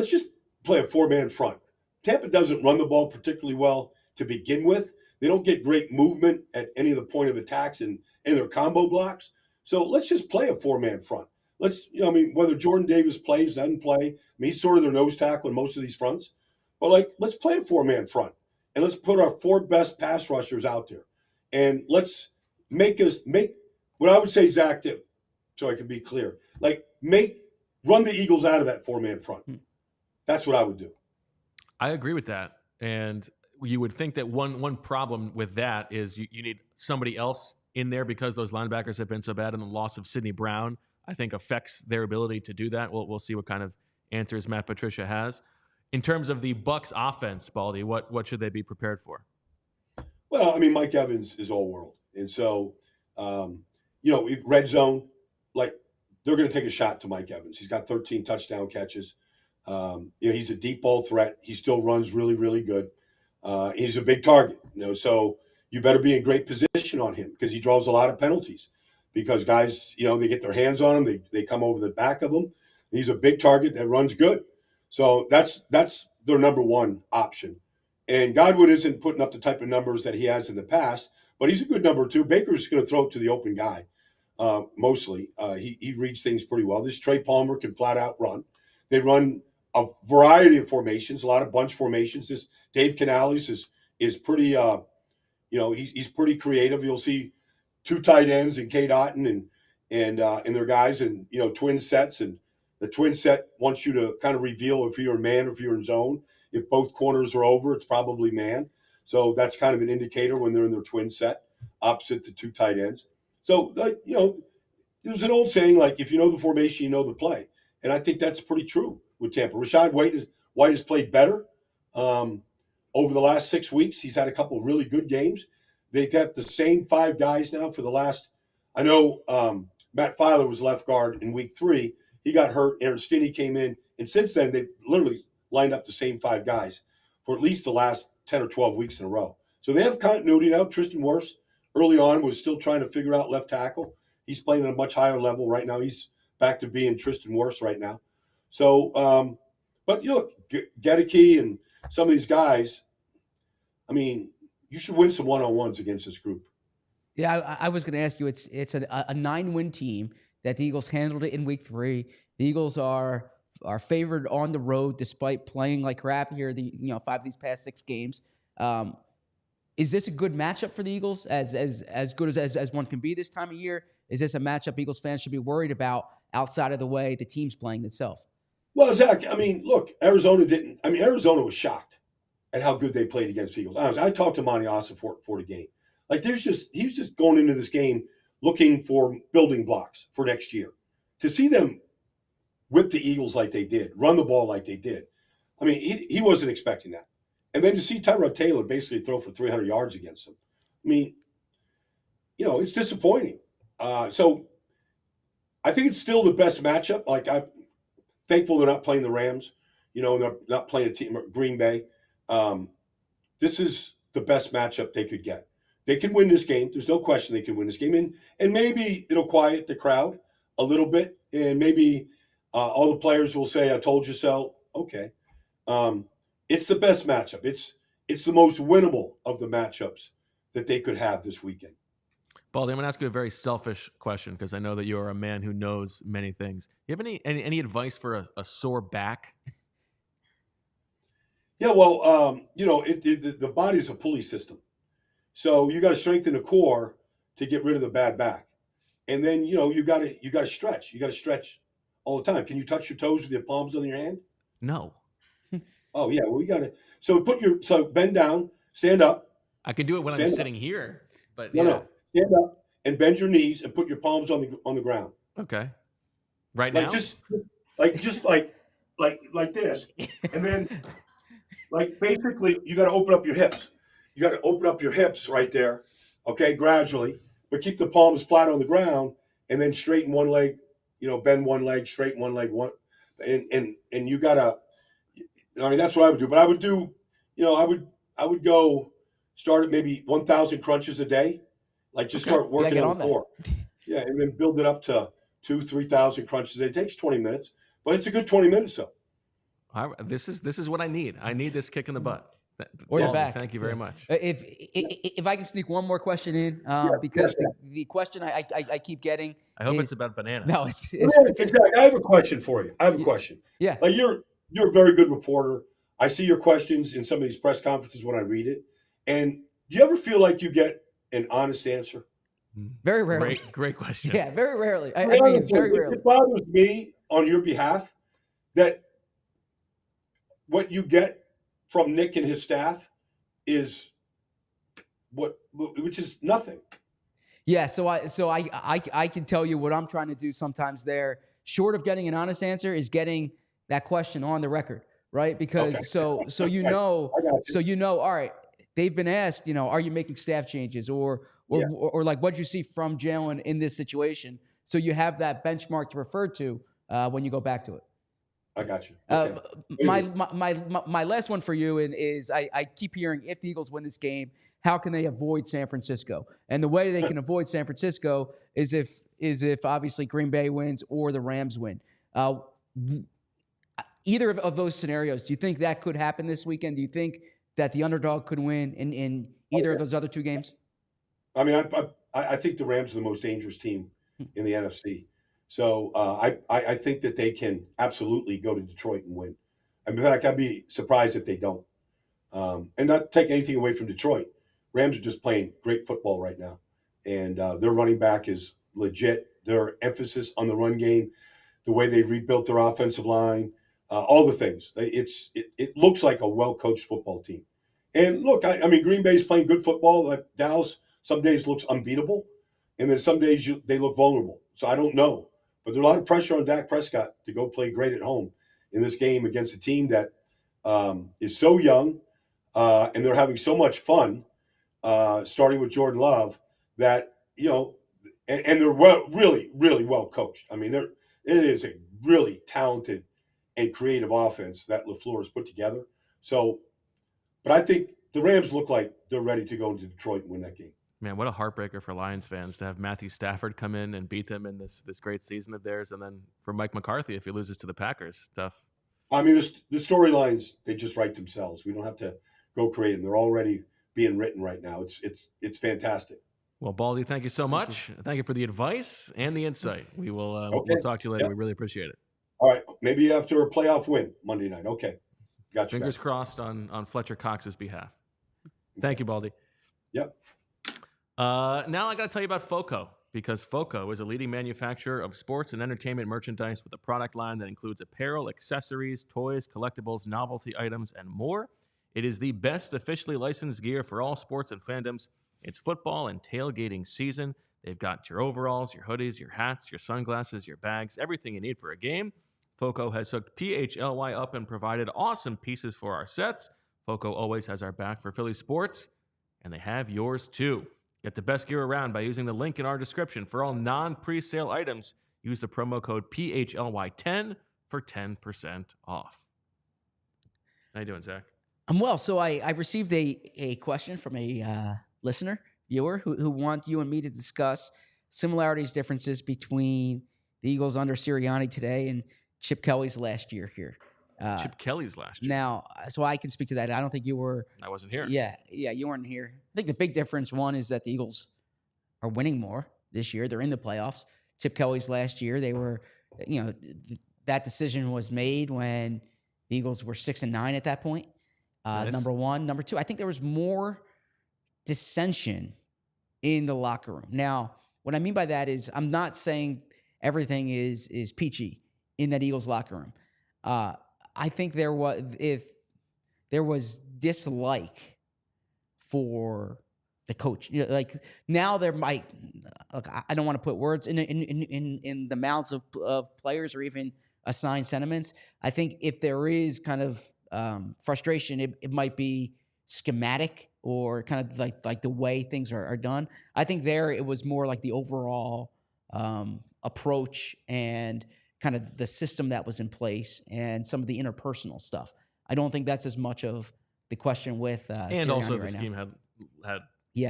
Speaker 4: just play a four-man front. Tampa doesn't run the ball particularly well to begin with. They don't get great movement at any of the point of attacks and any of their combo blocks. So let's just play a four-man front. Whether Jordan Davis plays, doesn't play, he's sort of their nose tackle in most of these fronts. But let's play a four-man front, and let's put our four best pass rushers out there, and let's make what I would say, Zach, so I can be clear, run the Eagles out of that four-man front. That's what I would do.
Speaker 1: I agree with that. And you would think that one problem with that is you need somebody else in there, because those linebackers have been so bad, and the loss of Sidney Brown, I think, affects their ability to do that. We'll see what kind of answers Matt Patricia has. In terms of the Bucs offense, Baldy, what should they be prepared for?
Speaker 4: Well, Mike Evans is all world. And so, red zone, they're going to take a shot to Mike Evans. He's got 13 touchdown catches. He's a deep ball threat. He still runs really, really good. He's a big target, so you better be in great position on him, because he draws a lot of penalties, because guys, they get their hands on him. They come over the back of him. He's a big target that runs good. So that's their number one option. And Godwin isn't putting up the type of numbers that he has in the past, but he's a good number two. Baker's going to throw it to the open guy, mostly. He reads things pretty well. This Trey Palmer can flat out run. They run a variety of formations, a lot of bunch formations. This Dave Canales is pretty, he's pretty creative. You'll see two tight ends and Kate Otten and their guys, and twin sets, and the twin set wants you to kind of reveal if you're in man or if you're in zone. If both corners are over, it's probably man. So that's kind of an indicator when they're in their twin set, opposite the two tight ends. So, there's an old saying, if you know the formation, you know the play. And I think that's pretty true with Tampa. Rashad White has played better over the last 6 weeks. He's had a couple of really good games. They've got the same five guys now for the last – I know Matt Filer was left guard in Week 3. He got hurt. Aaron Stinney came in. And since then, they've literally lined up the same five guys for at least the last 10 or 12 weeks in a row. So they have continuity now. Tristan Wirfs early on was still trying to figure out left tackle. He's playing at a much higher level right now. He's back to being Tristan Wirfs right now. So, but you look, Gedeke and some of these guys, I mean, you should win some one-on-ones against this group.
Speaker 3: Yeah, I was going to ask you. It's a 9-win team that the Eagles handled it in week 3. The Eagles are favored on the road despite playing like crap here. 5 of these past 6 games. Is this a good matchup for the Eagles? As good as one can be this time of year? Is this a matchup Eagles fans should be worried about outside of the way the team's playing itself?
Speaker 4: Well, Zach, I mean, look, Arizona was shocked at how good they played against the Eagles. I talked to Monty Austin for the game. Like, he was just going into this game looking for building blocks for next year. To see them whip the Eagles like they did, run the ball like they did, I mean, he wasn't expecting that. And then to see Tyrod Taylor basically throw for 300 yards against them, I mean, it's disappointing. So I think it's still the best matchup. Like, I'm thankful they're not playing the Rams. They're not playing a team, Green Bay. This is the best matchup they could get. They can win this game. There's no question they can win this game. And maybe it'll quiet the crowd a little bit. And maybe all the players will say, I told you so. Okay. It's the best matchup. It's the most winnable of the matchups that they could have this weekend.
Speaker 1: Baldy, I'm going to ask you a very selfish question because I know that you're a man who knows many things. Do you have any advice for a sore back?
Speaker 4: Yeah, well, the body is a pulley system. So you got to strengthen the core to get rid of the bad back. And then, you got to stretch. You got to stretch all the time. Can you touch your toes with your palms on your hand?
Speaker 1: No.
Speaker 4: Oh, yeah. Well, we got to. So bend down, stand up.
Speaker 1: I can do it when I'm sitting here, but
Speaker 4: No. Stand up and bend your knees and put your palms on the ground.
Speaker 1: Okay. Right
Speaker 4: now?
Speaker 1: Just
Speaker 4: like this. And then basically you got to open up your hips. You got to open up your hips right there, okay, gradually, but keep the palms flat on the ground and then straighten one leg, bend one leg, straighten one leg, and you got to, that's what I would do. But I would do, I would go start at maybe 1,000 crunches a day. Start working on the core. Yeah, and then build it up to 2,000-3,000 crunches a day. It takes 20 minutes, but it's a good 20 minutes though.
Speaker 1: This is what I need. I need this kick in the butt.
Speaker 3: Or your back.
Speaker 1: Thank you very much.
Speaker 3: If I can sneak one more question in, because the question I keep getting.
Speaker 1: I hope it's about banana.
Speaker 3: No,
Speaker 4: I have a question for you. I have a question.
Speaker 3: Yeah.
Speaker 4: Like you're a very good reporter. I see your questions in some of these press conferences when I read it. And do you ever feel like you get an honest answer?
Speaker 3: Very rarely.
Speaker 1: Great question.
Speaker 3: Yeah, very rarely. I mean, very rarely.
Speaker 4: It bothers me on your behalf that what you get from Nick and his staff is which is nothing.
Speaker 3: Yeah, so I can tell you what I'm trying to do sometimes there, short of getting an honest answer, is getting that question on the record, right? Because
Speaker 4: okay.
Speaker 3: so all right, they've been asked, are you making staff changes or like what'd you see from Jalen in this situation? So you have that benchmark to refer to when you go back to it.
Speaker 4: I got you. Okay.
Speaker 3: My last one for you is I keep hearing if the Eagles win this game, how can they avoid San Francisco? And the way they can avoid San Francisco is if obviously Green Bay wins or the Rams win. Either of those scenarios, do you think that could happen this weekend? Do you think that the underdog could win in either of those other two games?
Speaker 4: I mean, I think the Rams are the most dangerous team in the NFC. So I think that they can absolutely go to Detroit and win. In fact, I'd be surprised if they don't. And not take anything away from Detroit. Rams are just playing great football right now. And their running back is legit. Their emphasis on the run game, the way they rebuilt their offensive line, all the things. It looks like a well-coached football team. And look, I mean, Green Bay's playing good football. Like Dallas some days looks unbeatable. And then some days they look vulnerable. So I don't know. But there's a lot of pressure on Dak Prescott to go play great at home in this game against a team that is so young and they're having so much fun, starting with Jordan Love, that, and they're really, really well coached. I mean, it is a really talented and creative offense that LaFleur has put together. So, but I think the Rams look like they're ready to go into Detroit and win that game.
Speaker 1: Man, what a heartbreaker for Lions fans to have Matthew Stafford come in and beat them in this great season of theirs, and then for Mike McCarthy if he loses to the Packers. Tough.
Speaker 4: I mean, the storylines, they just write themselves. We don't have to go create them. They're already being written right now. It's fantastic.
Speaker 1: Well, Baldy, thank you so much. Thank you for the advice and the insight. We will
Speaker 4: Okay.
Speaker 1: we'll talk to you later.
Speaker 4: Yep.
Speaker 1: We really appreciate it.
Speaker 4: All right. Maybe after a playoff win Monday night. Okay. Got you.
Speaker 1: Fingers crossed on Fletcher Cox's behalf. Thank you, Baldy.
Speaker 4: Yep.
Speaker 1: Now I got to tell you about FOCO, because FOCO is a leading manufacturer of sports and entertainment merchandise with a product line that includes apparel, accessories, toys, collectibles, novelty items, and more. It is the best officially licensed gear for all sports and fandoms. It's football and tailgating season. They've got your overalls, your hoodies, your hats, your sunglasses, your bags, everything you need for a game. FOCO has hooked PHLY up and provided awesome pieces for our sets. FOCO always has our back for Philly sports, and they have yours too. Get the best gear around by using the link in our description. For all non-presale items, use the promo code PHLY10 for 10% off. How you doing, Zach?
Speaker 3: I'm well. So I received a question from a listener, viewer, who want you and me to discuss similarities, differences between the Eagles under Seriani today and Chip Kelly's last year here.
Speaker 1: Chip Kelly's last year.
Speaker 3: Now, so I can speak to that. I don't think you were.
Speaker 1: I wasn't here.
Speaker 3: Yeah, you weren't here. I think the big difference, one, is that the Eagles are winning more this year. They're in the playoffs. Chip Kelly's last year, they were, that decision was made when the Eagles were 6-9 at that point.
Speaker 1: Nice.
Speaker 3: Number one. Number two, I think there was more dissension in the locker room. Now, what I mean by that is I'm not saying everything is peachy in that Eagles locker room. I think there was dislike for the coach. Like now there might. Look, I don't want to put words in the mouths of players or even assign sentiments. I think if there is kind of frustration, it might be schematic or kind of like the way things are done. I think there it was more like the overall approach and kind of the system that was in place and some of the interpersonal stuff. I don't think that's as much of the question with
Speaker 1: and
Speaker 3: Seriani
Speaker 1: also the
Speaker 3: right
Speaker 1: scheme
Speaker 3: now.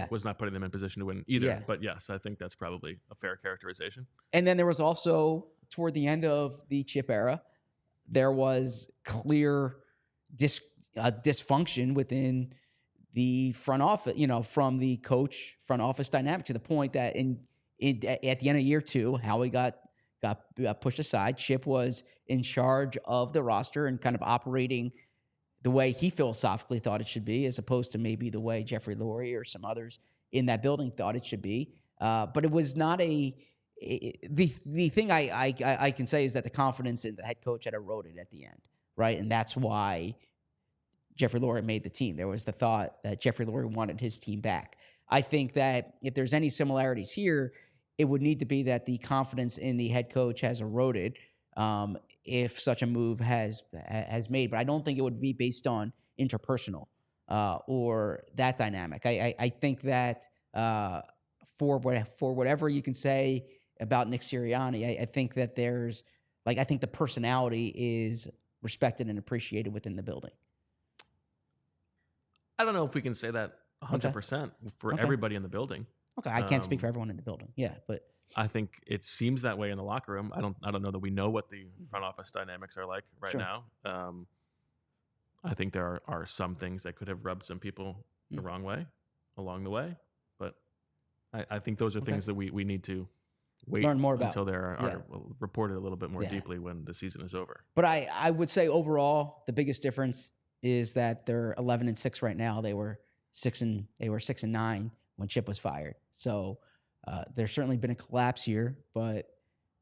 Speaker 1: was not putting them in position to win either.
Speaker 3: Yeah.
Speaker 1: But yes, I think that's probably a fair characterization.
Speaker 3: And then there was also toward the end of the Chip era, there was clear dysfunction within the front office, from the coach front office dynamic to the point that at the end of year two, Howie got pushed aside. Chip was in charge of the roster and kind of operating the way he philosophically thought it should be, as opposed to maybe the way Jeffrey Lurie or some others in that building thought it should be. But it was not the thing I can say is that the confidence in the head coach had eroded at the end, right? And that's why Jeffrey Lurie made the team. There was the thought that Jeffrey Lurie wanted his team back. I think that if there's any similarities here, it would need to be that the confidence in the head coach has eroded if such a move has made. But I don't think it would be based on interpersonal or that dynamic. I think that for whatever you can say about Nick Sirianni, I think that I think the personality is respected and appreciated within the building.
Speaker 1: I don't know if we can say that 100% for everybody in the building.
Speaker 3: Okay, I can't speak for everyone in the building. Yeah, but
Speaker 1: I think it seems that way in the locker room. I don't know that we know what the front office dynamics are like right now. I think there are some things that could have rubbed some people the wrong way along the way, but I think those are things that we need to
Speaker 3: learn more about
Speaker 1: until they're reported a little bit more deeply when the season is over.
Speaker 3: But I would say overall the biggest difference is that they're 11-6 right now. They were 6-9 when Chip was fired. So there's certainly been a collapse here, but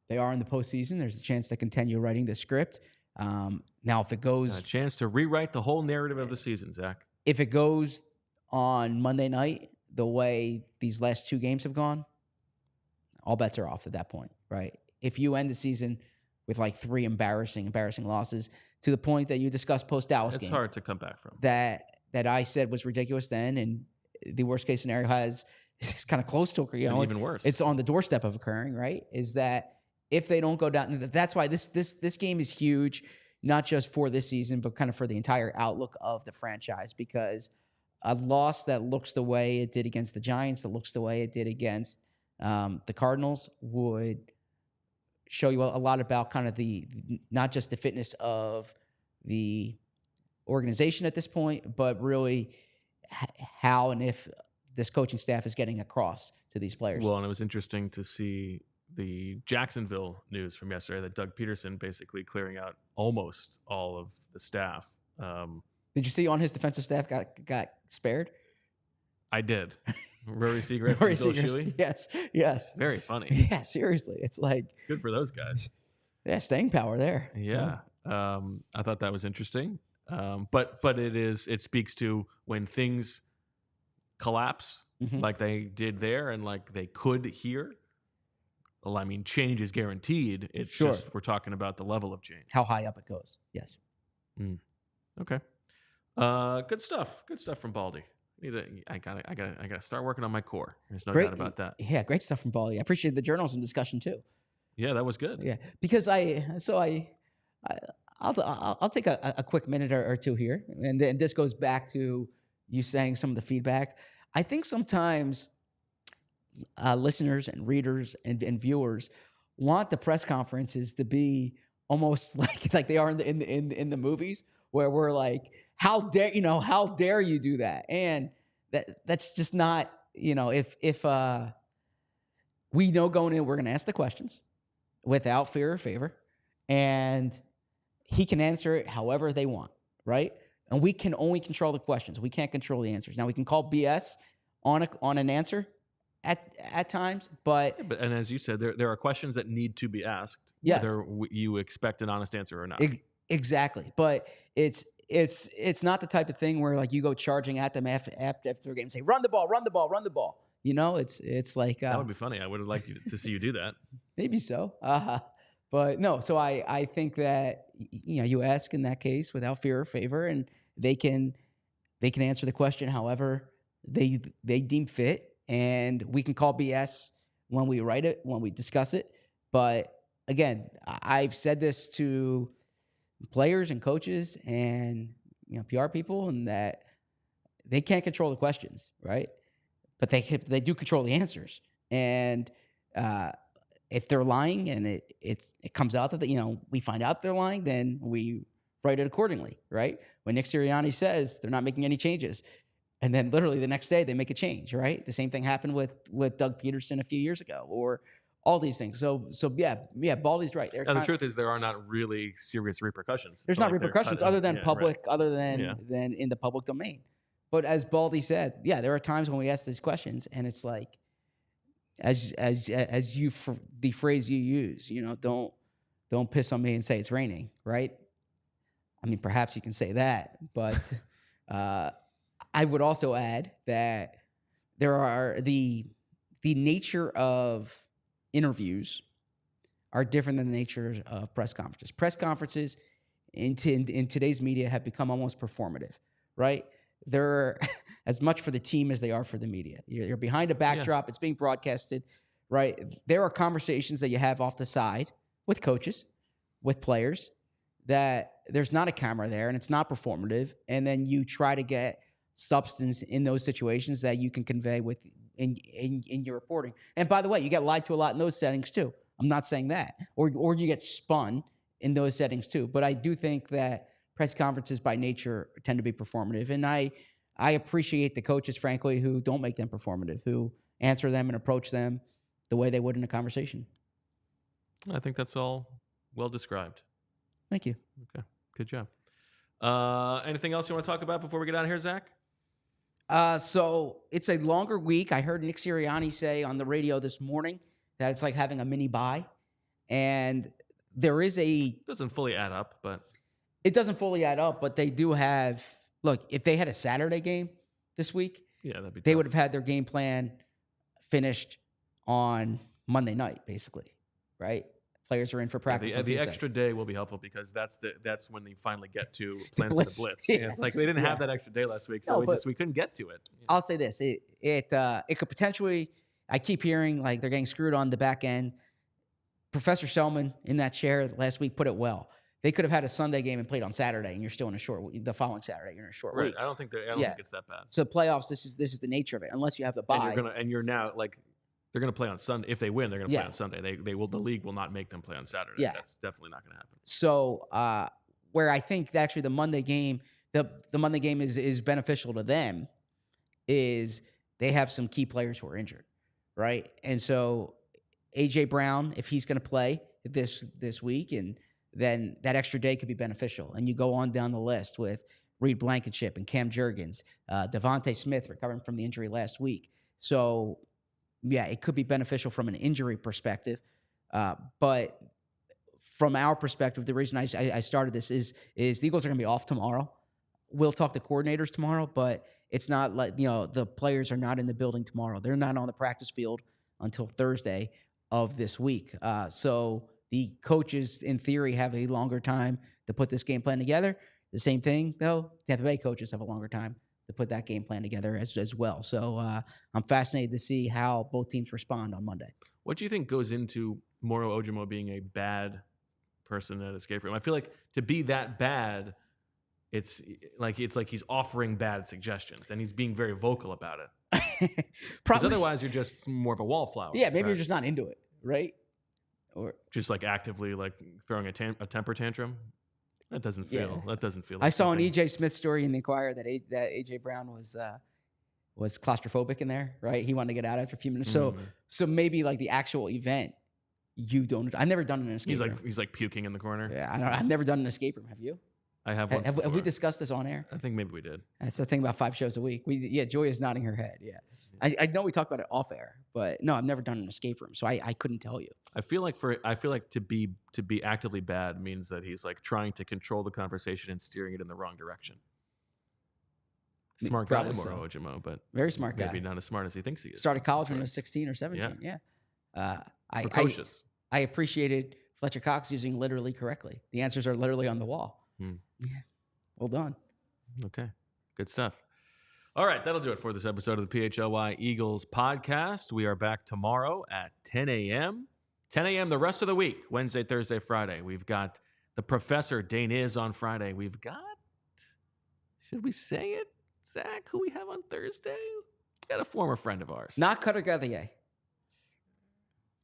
Speaker 3: they are in the postseason. There's a chance to continue writing the script. Now, if it goes...
Speaker 1: A chance to rewrite the whole narrative of the season, Zach.
Speaker 3: If it goes on Monday night the way these last two games have gone, all bets are off at that point, right? If you end the season with like 3 embarrassing losses to the point that you discussed post-Dallas game...
Speaker 1: It's hard to come back from.
Speaker 3: That I said was ridiculous then, and the worst case scenario is kind of close to occurring.
Speaker 1: Even worse.
Speaker 3: It's on the doorstep of occurring, right? Is that if they don't go down, that's why this game is huge, not just for this season, but kind of for the entire outlook of the franchise, because a loss that looks the way it did against the Giants, that looks the way it did against the Cardinals, would show you a lot about kind of not just the fitness of the organization at this point, but really how and if this coaching staff is getting across to these players.
Speaker 1: Well, and it was interesting to see the Jacksonville news from yesterday that Doug Peterson basically clearing out almost all of the staff.
Speaker 3: Did you see on his defensive staff got spared?
Speaker 1: I did. Rory Seagrass
Speaker 3: Rory
Speaker 1: and Bill
Speaker 3: Seagrass.
Speaker 1: Shuey.
Speaker 3: Yes.
Speaker 1: Very funny.
Speaker 3: Yeah, seriously. It's like,
Speaker 1: good for those guys.
Speaker 3: Yeah, staying power there.
Speaker 1: Yeah. I thought that was interesting. But it speaks to when things collapse like they did there and like they could here. Well, I mean, change is guaranteed. It's just we're talking about the level of change.
Speaker 3: How high up it goes. Yes.
Speaker 1: Okay. Good stuff. Good stuff from Baldy. I gotta start working on my core. There's no doubt about that.
Speaker 3: Yeah, great stuff from Baldy. I appreciate the journalism discussion too.
Speaker 1: Yeah, that was good.
Speaker 3: Yeah, because I'll take a quick minute or two here, and then this goes back to you saying some of the feedback. I think sometimes listeners and readers and viewers want the press conferences to be almost like they are in the movies, where we're like, how dare you do that? And that's just not, if we know going in, we're going to ask the questions without fear or favor, and he can answer it however they want, right? And we can only control the questions. We can't control the answers. Now, we can call BS on an answer at times, but
Speaker 1: and as you said, there are questions that need to be asked, whether you expect an honest answer or not.
Speaker 3: Exactly, but it's not the type of thing where like you go charging at them after the game and say, run the ball. It's like
Speaker 1: that would be funny. I would have liked to see you do that.
Speaker 3: Maybe so. But no, so I think that you ask in that case without fear or favor, and they can answer the question however they deem fit, and we can call BS when we write it, when we discuss it. But again, I've said this to players and coaches and PR people, and that they can't control the questions, right? But they do control the answers, and if they're lying and it comes out that we find out they're lying, then we write it accordingly, right? When Nick Sirianni says they're not making any changes, and then literally the next day they make a change, right? The same thing happened with Doug Peterson a few years ago, or all these things. So yeah, Baldy's right.
Speaker 1: And the truth is, there are not really serious repercussions.
Speaker 3: There's not repercussions other than public, right. Other than in the public domain. But as Baldy said, yeah, there are times when we ask these questions, and it's like, as you the phrase you use, don't piss on me and say it's raining, right? I mean, perhaps you can say that, but I would also add that there are the nature of interviews are different than the nature of press conferences. Press conferences in today's media have become almost performative, right? They're as much for the team as they are for the media. You're behind a backdrop. Yeah. It's being broadcasted, right? There are conversations that you have off the side with coaches, with players, that there's not a camera there and it's not performative. And then you try to get substance in those situations that you can convey in your reporting. And by the way, you get lied to a lot in those settings too. I'm not saying that. Or you get spun in those settings too. But I do think that press conferences by nature tend to be performative. And I appreciate the coaches, frankly, who don't make them performative, who answer them and approach them the way they would in a conversation.
Speaker 1: I think that's all well described.
Speaker 3: Thank you.
Speaker 1: Okay, good job. Anything else you want to talk about before we get out of here, Zach?
Speaker 3: So it's a longer week. I heard Nick Sirianni say on the radio this morning that it's like having a mini bye. And there is
Speaker 1: doesn't fully add up, but...
Speaker 3: It doesn't fully add up, but they do have... Look, if they had a Saturday game this week,
Speaker 1: that'd be
Speaker 3: they
Speaker 1: tough.
Speaker 3: would have had their game plan finished on Monday night, basically, right? Players are in for practice.
Speaker 1: The extra day will be helpful because that's when they finally get to plan for the blitz. Yeah. It's like they didn't have that extra day last week, so we couldn't get to it.
Speaker 3: I'll say this: it could potentially. I keep hearing like they're getting screwed on the back end. Professor Selman in that chair last week put it well. They could have had a Sunday game and played on Saturday, and you're still in a short week. The following Saturday, you're in a short week.
Speaker 1: I don't think think it's that bad.
Speaker 3: So playoffs, this is the nature of it. Unless you have the bye,
Speaker 1: And you're now like they're going to play on Sunday. If they win, they're going to play on Sunday. The league will not make them play on Saturday.
Speaker 3: Yeah.
Speaker 1: That's definitely not going to happen.
Speaker 3: So where I think that actually the Monday game, the Monday game is beneficial to them, is they have some key players who are injured, right? And so AJ Brown, if he's going to play this week, and then that extra day could be beneficial. And you go on down the list with Reed Blankenship and Cam Jurgens, Devontae Smith recovering from the injury last week. So, yeah, it could be beneficial from an injury perspective. But from our perspective, the reason I started this is the Eagles are going to be off tomorrow. We'll talk to coordinators tomorrow, but it's not like, the players are not in the building tomorrow. They're not on the practice field until Thursday of this week. So the coaches, in theory, have a longer time to put this game plan together. The same thing, though, Tampa Bay coaches have a longer time to put that game plan together as well. So I'm fascinated to see how both teams respond on Monday.
Speaker 1: What do you think goes into Moro Ojomo being a bad person at escape room? I feel like to be that bad, it's like he's offering bad suggestions, and he's being very vocal about it. Because otherwise, you're just more of a wallflower.
Speaker 3: Yeah, maybe you're just not into it, right? Or
Speaker 1: just like actively like throwing a temper tantrum. That doesn't feel. Yeah. That doesn't feel. Like
Speaker 3: I saw an EJ Smith story in the Inquirer that AJ Brown was claustrophobic in there, right? He wanted to get out after a few minutes. So maybe like the actual event, you don't. I've never done an escape room.
Speaker 1: He's like puking in the corner.
Speaker 3: Yeah, I've never done an escape room. Have you?
Speaker 1: I have once.
Speaker 3: Have we discussed this on air?
Speaker 1: I think maybe we did.
Speaker 3: That's the thing about 5 shows a week. Joy is nodding her head. Yeah, I know we talked about it off air, but no, I've never done an escape room, so I couldn't tell you.
Speaker 1: I feel like to be actively bad means that he's like trying to control the conversation and steering it in the wrong direction. Smart guy, Moro Ojomo, but
Speaker 3: very smart guy.
Speaker 1: Maybe not as smart as he thinks he is.
Speaker 3: Started college when he was 16 or 17. Yeah.
Speaker 1: Precocious.
Speaker 3: I appreciated Fletcher Cox using literally correctly. The answers are literally on the wall. Yeah. Well done.
Speaker 1: Okay. Good stuff. All right. That'll do it for this episode of the PHLY Eagles podcast. We are back tomorrow at 10 a.m. 10 a.m. the rest of the week, Wednesday, Thursday, Friday. We've got the Professor Dane is on Friday. We've got, should we say it, Zach, who we have on Thursday? We've got a former friend of ours.
Speaker 3: Not Cutter Gauthier.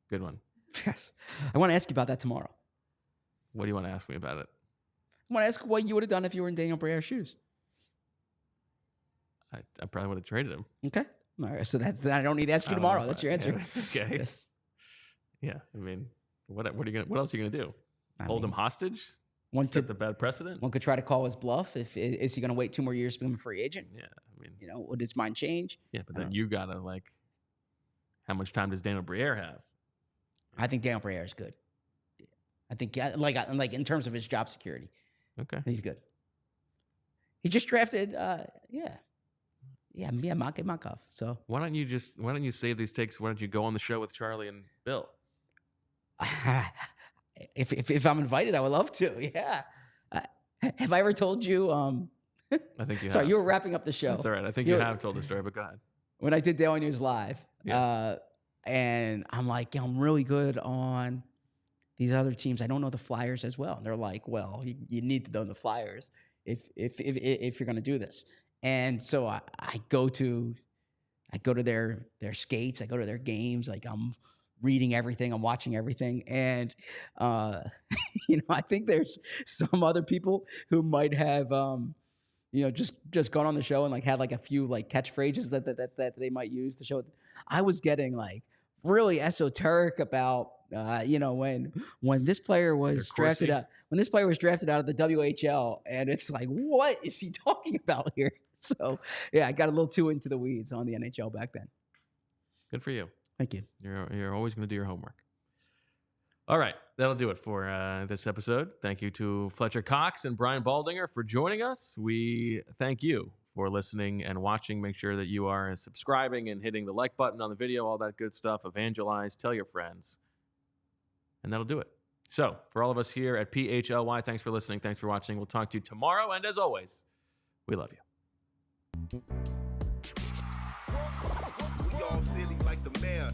Speaker 1: Good one.
Speaker 3: Yes. I want to ask you about that tomorrow.
Speaker 1: What do you want to ask me about it?
Speaker 3: I want to ask what you would have done if you were in Daniel Breyer's shoes.
Speaker 1: I probably would have traded him.
Speaker 3: Okay. All right. So I don't need to ask you tomorrow. That's your answer.
Speaker 1: Yeah. Okay. Yes. Yeah. I mean, what else are you gonna do? Hold him hostage? Set the bad precedent?
Speaker 3: One could try to call his bluff. Is he going to wait 2 more years to become a free agent?
Speaker 1: Yeah. I mean,
Speaker 3: would his mind change?
Speaker 1: Yeah, but then you gotta how much time does Daniel Breyer have?
Speaker 3: I think Daniel Breyer is good. I think like in terms of his job security.
Speaker 1: Okay.
Speaker 3: He's good. He just drafted, Makov. So
Speaker 1: why don't you save these takes? Why don't you go on the show with Charlie and Bill?
Speaker 3: If I'm invited, I would love to. Yeah. Have I ever told you?
Speaker 1: I think you.
Speaker 3: Sorry,
Speaker 1: have.
Speaker 3: You were wrapping up the show.
Speaker 1: That's all right. I think you have told the story, but go ahead.
Speaker 3: When I did Daily News Live,
Speaker 1: yes.
Speaker 3: And I'm like, I'm really good on these other teams. I don't know the Flyers as well. And they're like, well, you need to know the Flyers if you're going to do this. And so I go to their skates. I go to their games. Like I'm reading everything. I'm watching everything. And, I think there's some other people who might have, just gone on the show and had a few catchphrases that they might use to show. I was getting really esoteric about, when this player was drafted out, of the WHL, and it's like, what is he talking about here? So yeah, I got a little too into the weeds on the NHL back then.
Speaker 1: Good for you.
Speaker 3: Thank you.
Speaker 1: You're always going to do your homework. All right, that'll do it for this episode. Thank you to Fletcher Cox and Brian Baldinger for joining us. We thank you for listening and watching. Make sure that you are subscribing and hitting the like button on the video, all that good stuff. Evangelize, tell your friends. And that'll do it. So, for all of us here at PHLY, thanks for listening. Thanks for watching. We'll talk to you tomorrow. And as always, we love you.
Speaker 5: We all silly like the mayor.